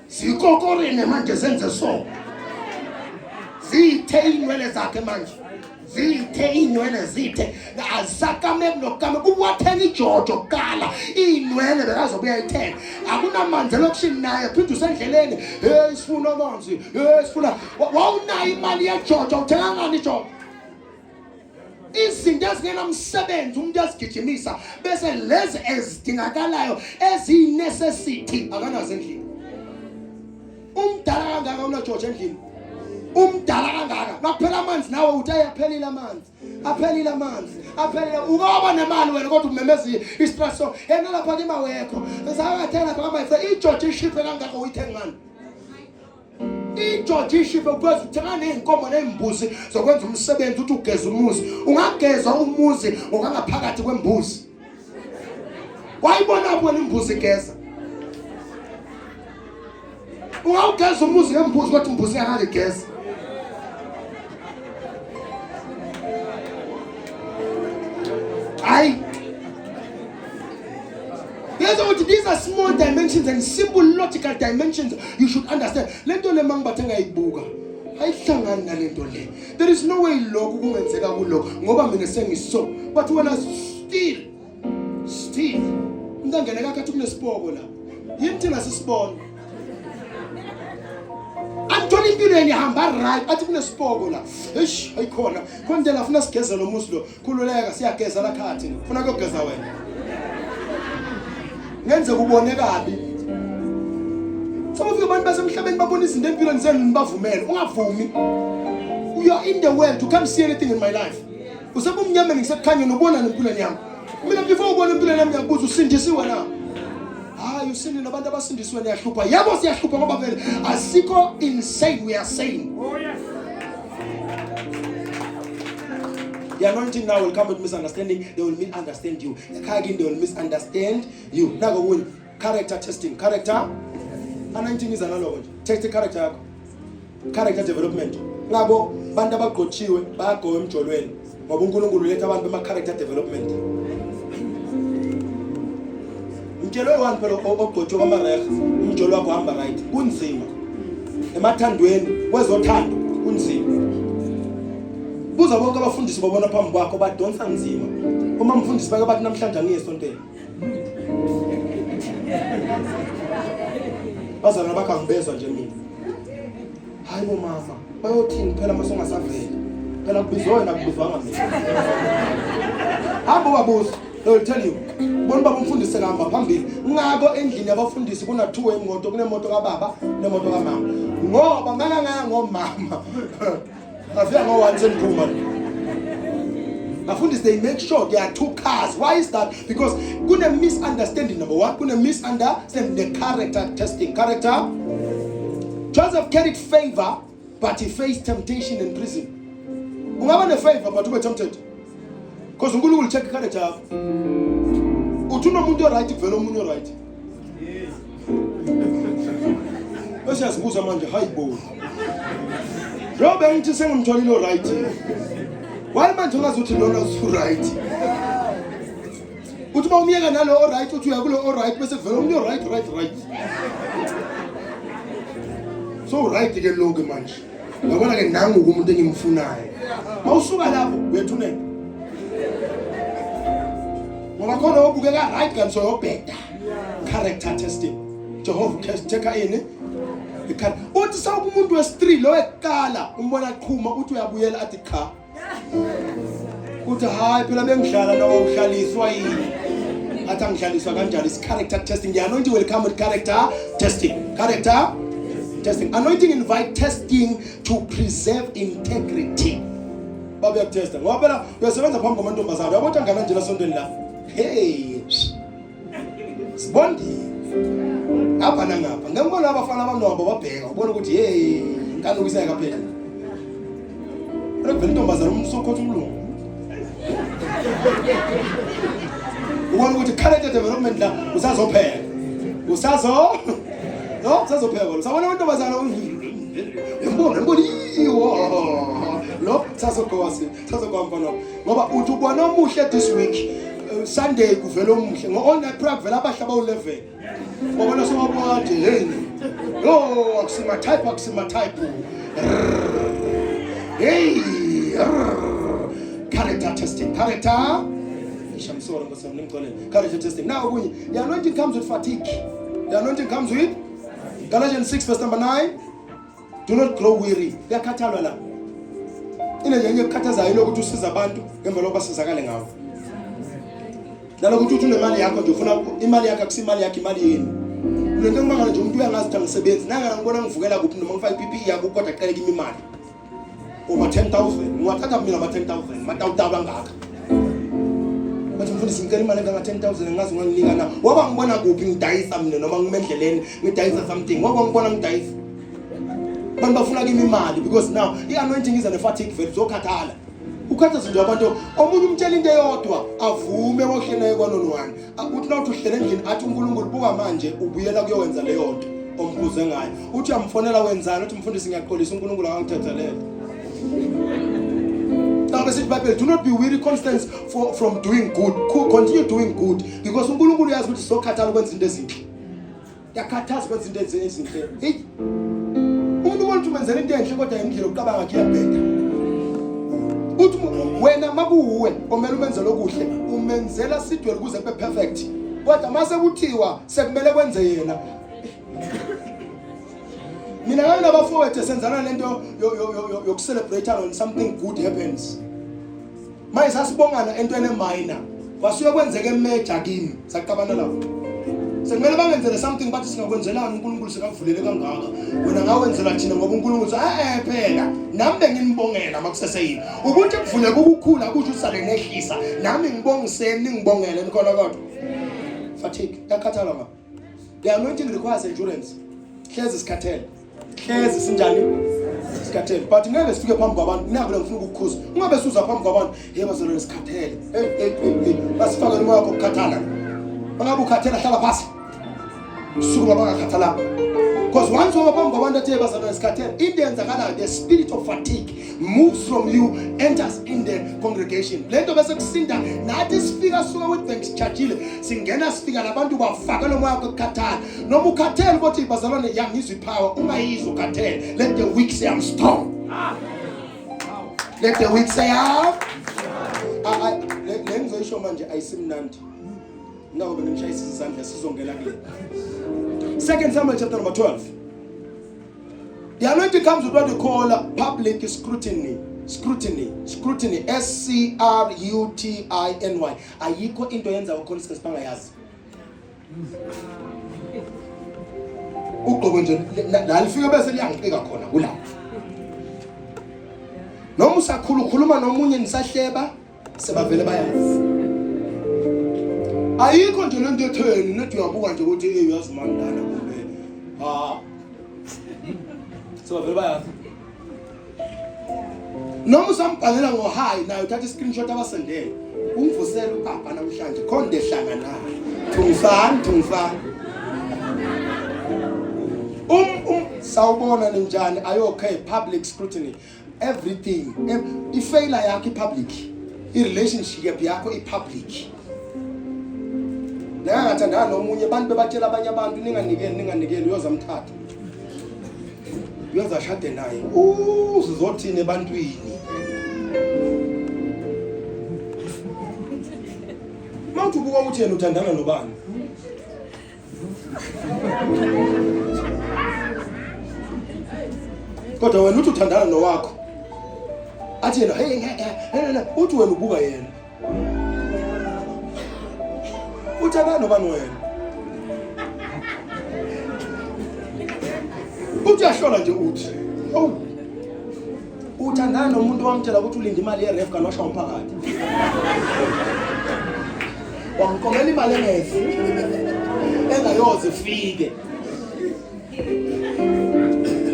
zikokorene manje zenze so zithe inwele zakhe manje zithe inwele zithe azakame nokame kuwathenga iJojo kala inwele bekazobuya ithenga akunamanzi lokushini naye phinde usendleleni sifuna amanzi sifuna wawunayo imali yeJojo uthenga ngani iJojo izinto ezingenamsebenzi umuntu azigijimisa bese lezi ezidingakalayo eziyi-necessity akanazo endlini. Umdala kangaka unoJoji endlini? Umdala kangaka nakuphela amanzi nawe uthi ayaphelile amanzi. Aphelile amanzi. Aphelile ukoba nemali wena kodwa umemeza istraso yena lapha ke mawekho. Ngizawathela lapha kaMayifa iJoji ishiphe kangaka uyithengani? iJoji ishiphe ukwazi ukuthenga neinkomo nezimbuzi zokwenza umsebenzi uthi ugeza umuzi. Ungageza umuzi ngokangaphakathi kwembuzi. Wayibona bona imbuzi igeza. Ungawugeza umuzi ngembuzi kodwa imbuzi ingakageza. These are small dimensions and simple logical dimensions you should understand. Lento le mangibathenga ibuka ayihlangani nalento le. There is no way lokho kungenzeka kuloko ngoba mina sengiso. But when I still ngangena kakathi kunesipoko la. Yini thina sisibona? Antoni impilweni ihamba right athi kunesipoko la. Eish ayikhona. Khondela afuna sigeze lo musi lo. Khululeka siyageza la khathi. Ufuna ukugeza wena. Ngenze kubone kabi. Some of you abantu basemhlabeni babona izinto empilweni zenu nibavumele. Ungavumi. You are in the world, you can't see anything in my life. Usebumnyama ngisekukhanya ubona nempilweni yami. Mina before ubona empilweni yami ngiyakubuza usindisiwe na? Usindile nabantu abasindisiwe niyahlupha. Yebo siyahlupha ngoba vele asikho insane, we are sane. Oh yes. The anointing now will come with misunderstanding. They will misunderstand you. Again, they will misunderstand you. Now go win. Character testing. Character. Anointing is another. Test the character. Character development. Ngabo bantu abagochiwe bayagowa emjolweni. Ngoba uNkulunkulu uletha abantu bema character development. Umjolo one phela ogochiwe amarehe. Umjolo wakho hamba right. Kunzima. Emathandweni kwezothando kunzima. Buza bonke abafundisi babona phambi kwakho badonsa nzima. Uma umfundisi bake bathi namhlanje ngiyesontela. Bazana bakho angibezwa nje mina. Hayi bo mama, bayothini phela masonga savela. Phela kubizwa wena kubizwanga mina. Hamba babuza, they will tell you. Bona baba umfundisi ngihamba phambili. Ngako endlini yabafundisi kuna two emoto, kunemoto kaBaba, nemoto kaMama. Ngoba nganga ngomama. Afika ngo-once emphuma. Bafundisi, they make sure there are two cars. Why is that? Because kuna misunderstanding number one, kuna misunderstanding the character testing. Character. Joseph carried favor, but he faced temptation in prison. Ungaba ne favor but ube tempted. Because uNkulunkulu will check character yakho. Uthi unomuntu right vele omunye right. Bese sibuza manje hayibo. Robe ngithi sengimtholile right. Why manje ungazuthi lona usu right? Uthi bawumiyeka nalo right uthi uyakulo right bese kuvela umunye right. So right ke lonke manje. Ngabona ke nangu umuntu engimfunayo. Mawusuka lapho uyethuneka. Ngoba khona obukeka right kanti so yobheda. Character testing. Jehovah checker ini. Uthi sawumuntu wesi3 lo ekala umbona aqhuma uthi uyabuyela athi cha. Uthi hayi phela bengidlala nawe uhlaliswa yini? Athi angihlaliswa kanjani? Is character testing. The anointing will come with character testing. Character testing. Anointing invite testing to preserve integrity. Baba yakutesta. Ngoba phela uyasebenza phambi kwamantombazana. Uyabona ngana nje lasontweni la. Hey. Sibondi. Apha nangapha ngembona abafana abanombo babheka ubona ukuthi hey nkani ukiseka phela rekuvela intombazana umsokhothi umlungu ubona ukuthi character development la usazopheka usazopheka usabona intombazana ngibona lo sazokwamba no ngoba uthi ubona omuhle this week Sunday kuvela omuhle ngo-on prep vela abahlaba u11 Wabona somabonade hey. Yo, akusima type. Hey. Character testing. Character. I'm sorry, character testing. Now, the anointing comes with fatigue. The anointing comes with Galatians 6 verse number 9. Do not grow weary. inenye ekukhathazayo lokuthi usiza abantu ngemva lokuba sizakale ngawo. Nalokuthi uthi unemali yakho nje ufuna imali yakho akusimali yakho imali yini. Lento ngibanga nje umuntu uyangazi ukuthi angisebenzi nanga ngibona ngivukela kuphi noma ngifaka iPPE yakho kodwa aqale kimi imali. Over 10,000 ngiwathatha mina ama 10,000 matawutawa ngaka. Bathi mfundisi ngicela imali engaka 10,000 ngazi nganginika na. Waba ngibona kuphi ngidayisa mina noma ngimendleleni ngidayisa something. Waba ngibona ngidayisa. Bantu bafuna kimi imali because now i-anointing is a fatigue vele zokhathala. Ukhathaza nje abantu omunye umtshela into eyodwa avume wohlele kwanonwani. Uthi nawuthi uhlele endlini athi uNkulunkulu buka manje ubuyela kuyowenza leyo nto ombuze ngayo. Uthi uyamfonela wenzani uthi mfundisi ngiyaxolisa uNkulunkulu akangithethelele. Now the Bible, do not be weary constant from doing good. Continue doing good because uNkulunkulu uyazi ukuthi sokhathala ukwenza into ezinhle. Yakhathaza ukwenza into ezinhle. Hey. Umuntu wonke umenzela into enhle kodwa indlela yokucabanga yakhe iyabheda. Uthi wena makuwe omela umenze lokuhle umenzela sidwele ukuze kube perfect. Kodwa mase kuthiwa sekumele kwenze yena. Mina ngani nabafowethu senzana lento yokucelebrate when something good happens. Manje sasibongana entweni eminor. Kwasuye kwenzeke major kimi. Saqabana lapho. Sekumele bangenzele something bathi singakwenzelana uNkulunkulu sekavulele kangaka. Wena ngawenzela thina ngoba uNkulunkulu phela nami benginibongela makuseseyini. Ukuthi kuvule ukukhula kusho usale nehlisa. Nami ngibongiseni ngibongele nikhona kodwa. Fatigue yakhathala ma. The anointing requires endurance. Hlezi sikhathele. Hlezi sinjani? Sikhathele. But ngeke sifike phambi kwabantu naku ngifuna ukukhuza. Ungabe suza phambi kwabantu yebo zona sikhathele. Basifake umoya wakho ukukhathala. Bangabe ukhathela hlala phansi. Suka bangakhathala. Because once you phambi kwabantu athi bazana sikhathele, into yenzakala the spirit of fatigue moves from you enters in the congregation. Lento bese kusinda nathi sifika suka with thanks churchile singena sifika nabantu bafaka lo moya ukukhathala. Noma ukhathele ukuthi bazalwane yangizwe power ungayizwa ukhathele. Let the weak say I'm strong. Let the weak say le ngizoyisho manje ayisimnandi. Now when ngishaya isizandla sizongena kule. 2 Samuel chapter number 12. The anointing comes with what we call public scrutiny. Scrutiny. SCRUTINY. Ayikho into yenza uconsensus bangayazi. Ugqobo nje la lifike bese liyangiqika khona kula. Noma usakhuluma nomunye nisahleba sebavele bayazi. Ayikho nje lento etheni nethi uyabuka nje ukuthi uyazi mani lana kumbe sebavele bayazi. Noma usambhalela ngo hi nayo uthatha i-screenshot abasendele ungivusela upapa namhlanje khonde ehlanga naye thungfani sawubona ninjani ayokhay public scrutiny everything i-failure yakho i-public i-relationship yakho i-public. Nangathandana nomunye abantu bebatshela abanye abantu ninganikeli uyozamthatha uyozashade naye sizothini ebantwini. Mawuthi ubuka ukuthi yena uthandana nobani kodwa wena uthi uthandana nowakho athi yena hey uthi wena ubuka yena uthandana nobani wena uthi yahlola nje uthi uthandana nomuntu wamtshela ukuthi ulinda imali yeref kanwasha umphakathi wamkomela imali engayoze ifike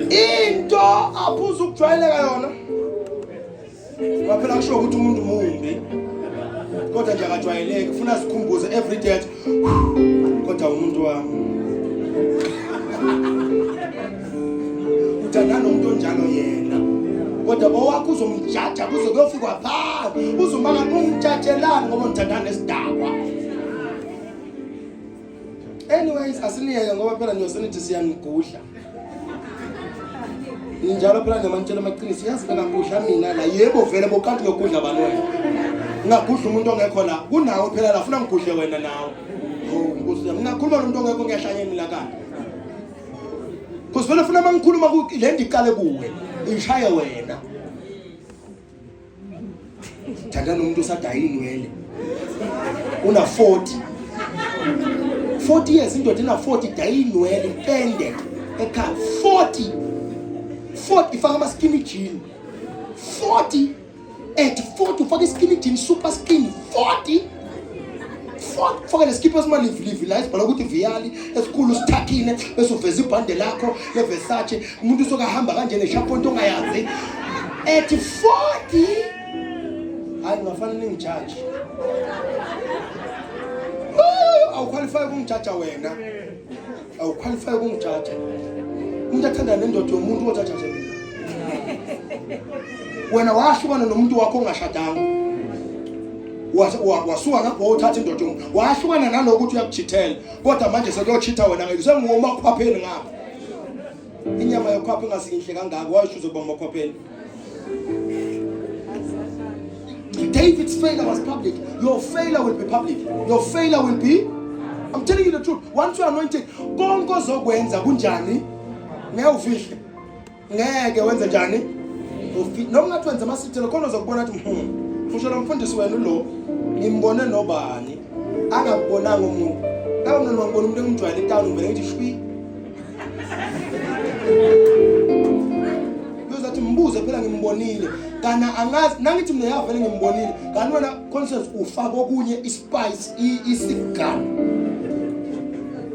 into aphuza ukujwayeleka yona waphela kusho ukuthi umuntu mumbi kodwa nje akajwayeleki ufuna sikhumbuze every day kodwa umuntu wami uthandana nomuntu onjalo yena kodwa bowakho uzomjaja kuze kuyofika phansi uzomanga umjajelani ngoba uthandana nesidakwa. Anyways asiniyeke ngoba phela niyosenithi siyanigudla njalo phela ngamantshela amaqiniso yazi ngakudla mina la yebo vele bokanti ngokudla bani wena ngagudla umuntu ongekho la kunawe phela la ufuna ngigudle wena nawe nkosi yami ngakhuluma nomuntu ongekho ngiyahlanyeni la kanti because phela ufuna mangikhuluma le ndiqale kuwe ishaye wena thandana nomuntu osadaya inwele una 40 years indoda ina 40 daya inwele ipende ekhaya 40 ifaka ama skinny jean 40 at 40 ufaka skinny jean super skinny 40 faka leskipa esimalive la isibhala ukuthi Viali esikhulu sithakine bese uveza ibhande lakho leVersace umuntu usokahamba kanje neshaponto ongayazi at 40 hayi ngafanele ngijaji awuqualify ukungijaja wena awuqualify ukungijaja umuntu athanda nendoda yomuntu ojaja mina wena wahlukana nomuntu wakho ongashadanga wasuka ngapho uthatha indoda wahlukana nalokuthi uyakuchithela kodwa manje sekuyochitha wena ngeke sengumakhwapheni ngapha inyama yokhwapha ingasinhle kangaka wayisho uzoba makhwapheni. David's failure was public. Your failure will be public. Your failure will be, I'm telling you the truth, once you are anointed konke ozokwenza kunjani ngeke ufihle ngeke wenze njani noma ngathi wenza amasithelo khona uzokubona ukuthi usho lo mfundisi wena lo ngimbone nobani angakubonanga umuntu ngabe mina ngibona umuntu engimjwayele eTown ngivele ngithi shwi uzothi mbuze phela ngimbonile kana angazi nangithi mina yavele ngimbonile kanti wena conscience ufaka okunye ispice isigama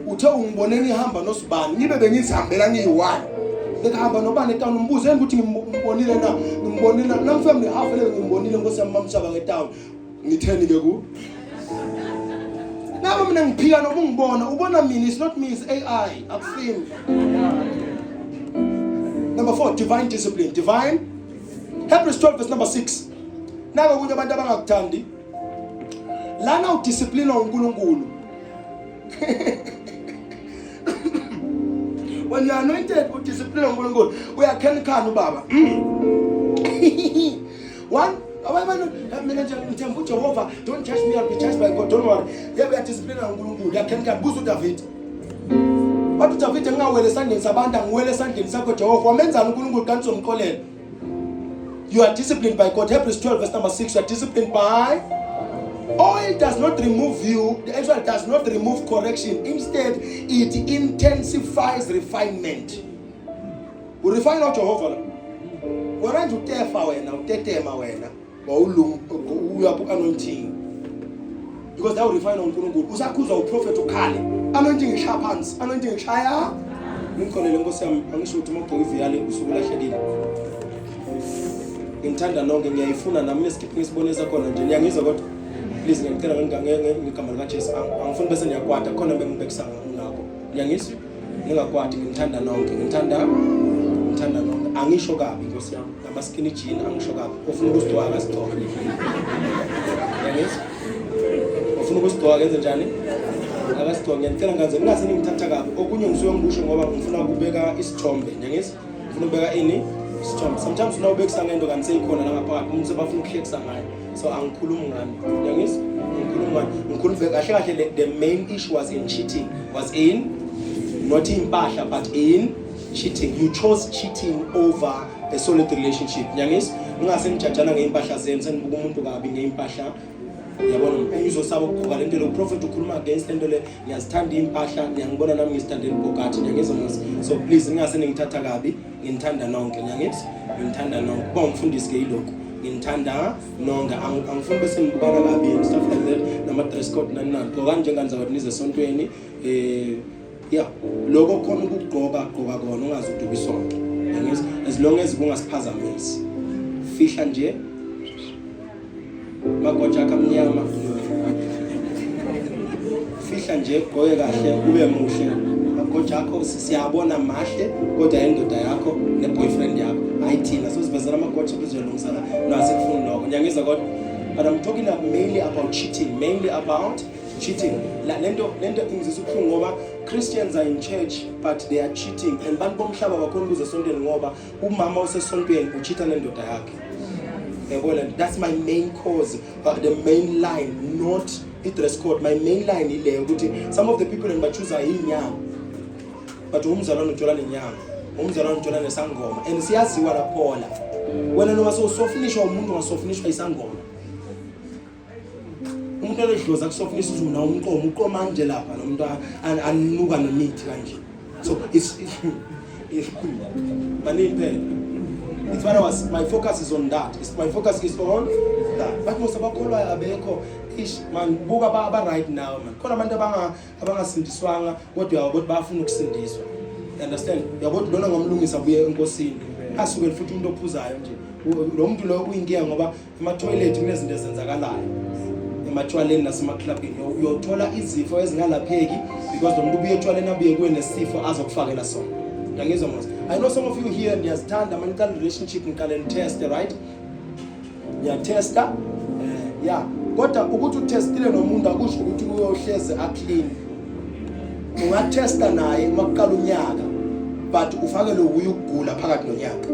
uthe ungiboneni ihamba nosibani nibe bengizihambela ngiyi1 ngihamba nobani eTown umbuze ukuthi ngimbonile na ngimbonile nangifike mina havele ngimbonile Nkosi yami mamshaba ngeTown ngitheni ke ku nawe mina ngiphika nokungibona ubona mina it's not me it's AI akufini. Number 4, divine discipline. Divine Hebrews 12 verse number 6. Naka kunye abantu abangakuthandi lana udiscipline uNkulunkulu. When you are anointed with discipline uNkulunkulu uyakhenikana ubaba. One mina nje ngithemba uJehova, don't judge me, I'll be judged by God, don't worry. We are discipline uNkulunkulu yakhenikana buzo David. But David ngawele esandleni sabantu ngiwele esandleni sakho Jehova wamenzani uNkulunkulu kanti somxolela. You are disciplined by God. Hebrews 12 verse number 6. You are disciplined by oil does not remove you. The oil does not remove correction. Instead, it intensifies refinement. We refine out Jehovah. We're going to tefa wena, utetema wena. We are anointing. Because that will refine on uNkulunkulu. Usakuza uprofet ukhale. Anointing sharpens. Anointing shaya. Ngikholele Nkosi yami angisho ukuthi mawugcoka iViali usuku lahlelile. Ngithanda nonke ngiyayifuna nami ngesikiphi ngisibonisa khona nje ngiyangizwa kodwa please ngicela ngigama lika Jesu angifuni bese niyakwata khona bengibekusanga ngakho ngiyangizwa ningakwati ngithanda nonke ngithanda nonke angisho kabi Nkosi yami nama skinny jean angisho kabi ufuna ukusidwa akasidwa ngiyangizwa ufuna ukusidwa kenze njani akasidwa ngiyacela ngaze ngingase ngithatha kabi okunye ngisuke ngibusho ngoba ngifuna ukubeka isithombe ngiyangizwa ngifuna ukubeka ini sometimes now big sangendo kan say khona la ngaphakathi umuntu sebafuna ukuhlekisa ngayo so angikhulumi ngani uyangizwa ngikhuluma kahle kahle the main issue was in cheating was in not impahla but in cheating. You chose cheating over a solid relationship uyangizwa ngingase ngijajana ngeimpahla zenu senibuka umuntu kabi ngeimpahla yabona umuzosaba ukugqoka lento le prophet ukhuluma against lento le ngiyazithanda impahla ngiyangibona nami ngizithandela ibhokati ngiyangizwa so please ngingase ngithatha kabi ngithanda nonke ngiyangizwa ngithanda nonke ba umfundisi ke ilokho ngithanda nonke angifuni bese ngibukana kabi stuff like that nama dress code nani gqoka njengani zabantu nize esontweni yeah lokho khona ukugqoka kona ungazi uduba isonto ngiyangizwa as long as kungasiphazamisi fihla nje magoja kamnyama fihla nje gqoke kahle ube muhle magoja akho siyabona mahle kodwa indoda yakho neboyfriend yakho ayithina sosivezela magoja bezolungisana nasekufuna lokho ngiyangizwa kodwa but I'm talking mainly about cheating lento ingizisa ukuhlungu ngoba Christians are in church but they are cheating and bantu bomhlaba bakhona kuze esontweni ngoba umama osesontweni ucheata nendoda yakhe. That's my main cause, the main line, not the dress code. My main line is there. Some of the people in Machuza are in young, but umzalwane ujola nenyanga, umzalwane ujola nesangoma, and siyaziwa la Paula. When I was so finished, umuntu was so finished by isangoma. into ledloza kusofuna isizulu na umqomo manje lapha nomuntu anuka nemithi kanje. So it's manini phela. It's what my focus is on that. My focus is on that. But most abakholwayo abekho ish man buka ba right now man. Khona abantu abangasindiswanga kodwa bafuna ukusindiswa. You understand? Uyabona lona ngomlungisa buye enkosini. Asuke futhi umuntu ophuzayo nje. Lo muntu lo uyinkinga ngoba ema toilet kunezinto ezenzakalayo. Ematshwaleni nasemaclubini uyothola izifo ezingalapheki because lo muntu ubuye etshwaleni abuye kunesifo azokufakela sona. Ngiyangizwa mos. I know some of you here ndiyazithanda ama relationship ngikale test, right? Testa. Yeah. Kodwa ukuthi utestile nomuntu akusho ukuthi uyohleze aclean. Ungatesta naye makuqala unyaka but ufake lo ukugula phakathi nonyaka.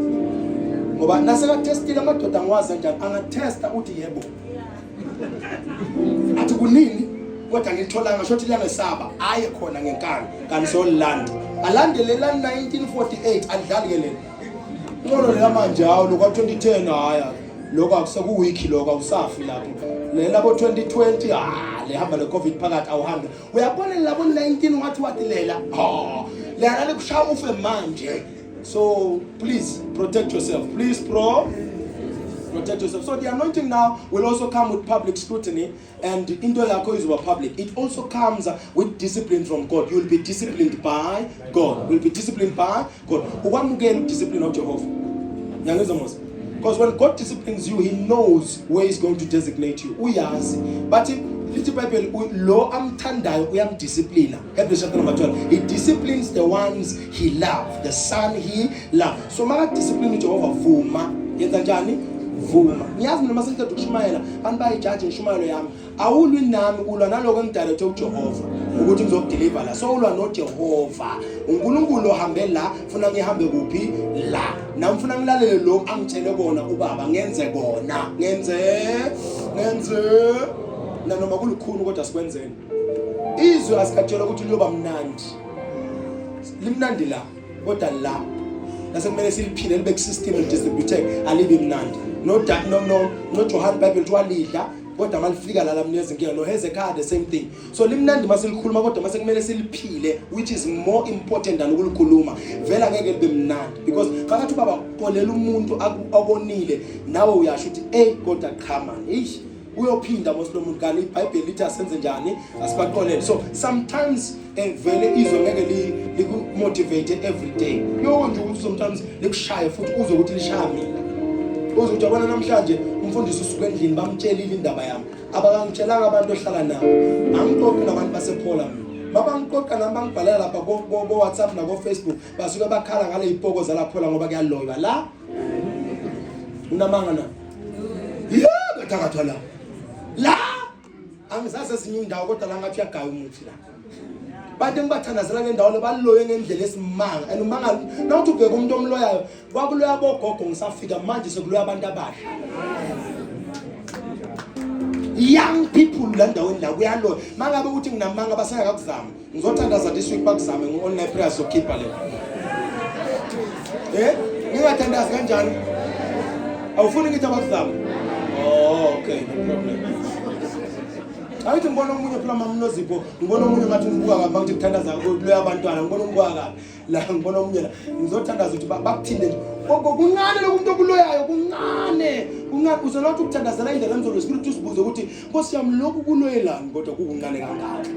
Ngoba naseka testile amadoda ngwazi njani angatesta uthi yebo. Athi kunini kodwa ngithola ngisho ukuthi langesaba aye khona ngenkani kanti solanda. Alandelela 1948 adlali ke lena. Ngolo lela manje hawo lo ka2010 haya lokho akuseku week lokho awusafi lapho. Lela bo 2020 lehamba le covid phakathi awuhambe. Uyabona labo 19 ngathi watilela. Lena lekushaya ufe manje. So please protect yourself. Please protect yourself. So the anointing now will also come with public scrutiny, and into yakho is about public. It also comes with discipline from God. You will be disciplined by God. Will be disciplined by God. Ukwamukela discipline of Jehovah. Because when God disciplines you, He knows where He's going to designate you. Uyazi. But little Bible, lo amthandayo uyamdisciplina. Hebrews chapter number 12. He disciplines the ones He loves, the son He loves. So maka discipline Jehovah vuma. Yenza njani? Vuma. Ngiyazi noma sengicela ukushumayela, abantu bayijudge inshumayelo yami. Awulwi nami ulwa naloko engidalete uJehova ukuthi ngizokudeliver la. So ulwa noJehova. uNkulunkulu ohambe la, ufuna ngihambe kuphi la. Na ufuna ngilalele lo angitshele kona ubaba ngenze kona. Ngenze na noma kulukhulu kodwa sikwenzeni. Izwe asikatshela ukuthi liyoba mnandi. Limnandi la kodwa la. Nasekumele siliphile libe system distribute alibi mnandi. No Johann Bible twalidla kodwa malifika la lamnezi inkinga no Hezekiah the same thing. So limnandi masilikhuluma kodwa mase kumele siliphile, which is more important than ukulikhuluma. Vela ngeke libe mnandi because phakathi baba qolela umuntu abonile nawe uyasho ukuthi kodwa come on ish uyophinda moslomuntu kanti iBhayibheli lithi asenze njani asibaqolele. So sometimes vele izwe ngeke likumotivate every day. Yonke nje ukuthi sometimes likushaye futhi uzwe ukuthi lishaya mina. Uzwe ukuthi abona namhlanje umfundisi usuke endlini bamtshelile indaba yami. Abangitshelanga abantu ohlala nabo. Angixoxi nabantu basephola mina. Mabangixoxa nami bangibhalela lapha ko WhatsApp na ko Facebook basuke bakhala ngale ipoko zalaphola ngoba kuyaloywa la. Unamanga na. Yeah, bathakathwa la angizazi ezinye indawo kodwa la ngathi uyagaya umuthi la. Bantu engibathandazela ngendawo le baloye ngendlela esimanga and umanga nawuthi ubheka umuntu omloyayo kwakuloya bogogo ngisafika manje sekuloya abantu abasha. Young people la ndaweni la kuyaloya mangabe ukuthi nginamanga basengaka kuzama ngizothandaza this week bakuzame ngo-online prayer sokhipha le. Ngingathandazi kanjani? Awufuni ngithi abakuzama? Okay, no problem. Ayithi ngibona umunye phela mamnozipho, ngibona umunye ngathi ngibuka kabi ukuthi kuthandaza kuloya abantwana, ngibona umbuka kabi. La ngibona umunye la ngizothandaza ukuthi bakuthinde nje. Kuncane lokumuntu okuloyayo, kuncane. Uzolothi ukuthandazela indlela emzolo spirit usibuze ukuthi Nkosi yami lokhu kuloyelani kodwa kukuncane kangaka.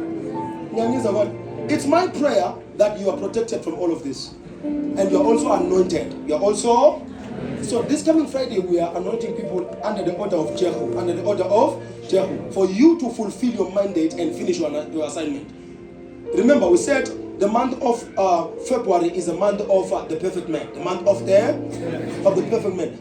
Ngiyangizwa kodwa. It's my prayer that you are protected from all of this. And you are also anointed. You are also. So this coming Friday we are anointing people under the order of Jehu, for you to fulfill your mandate and finish your assignment. Remember, we said the month of February is a month of the perfect man. The month of the perfect man.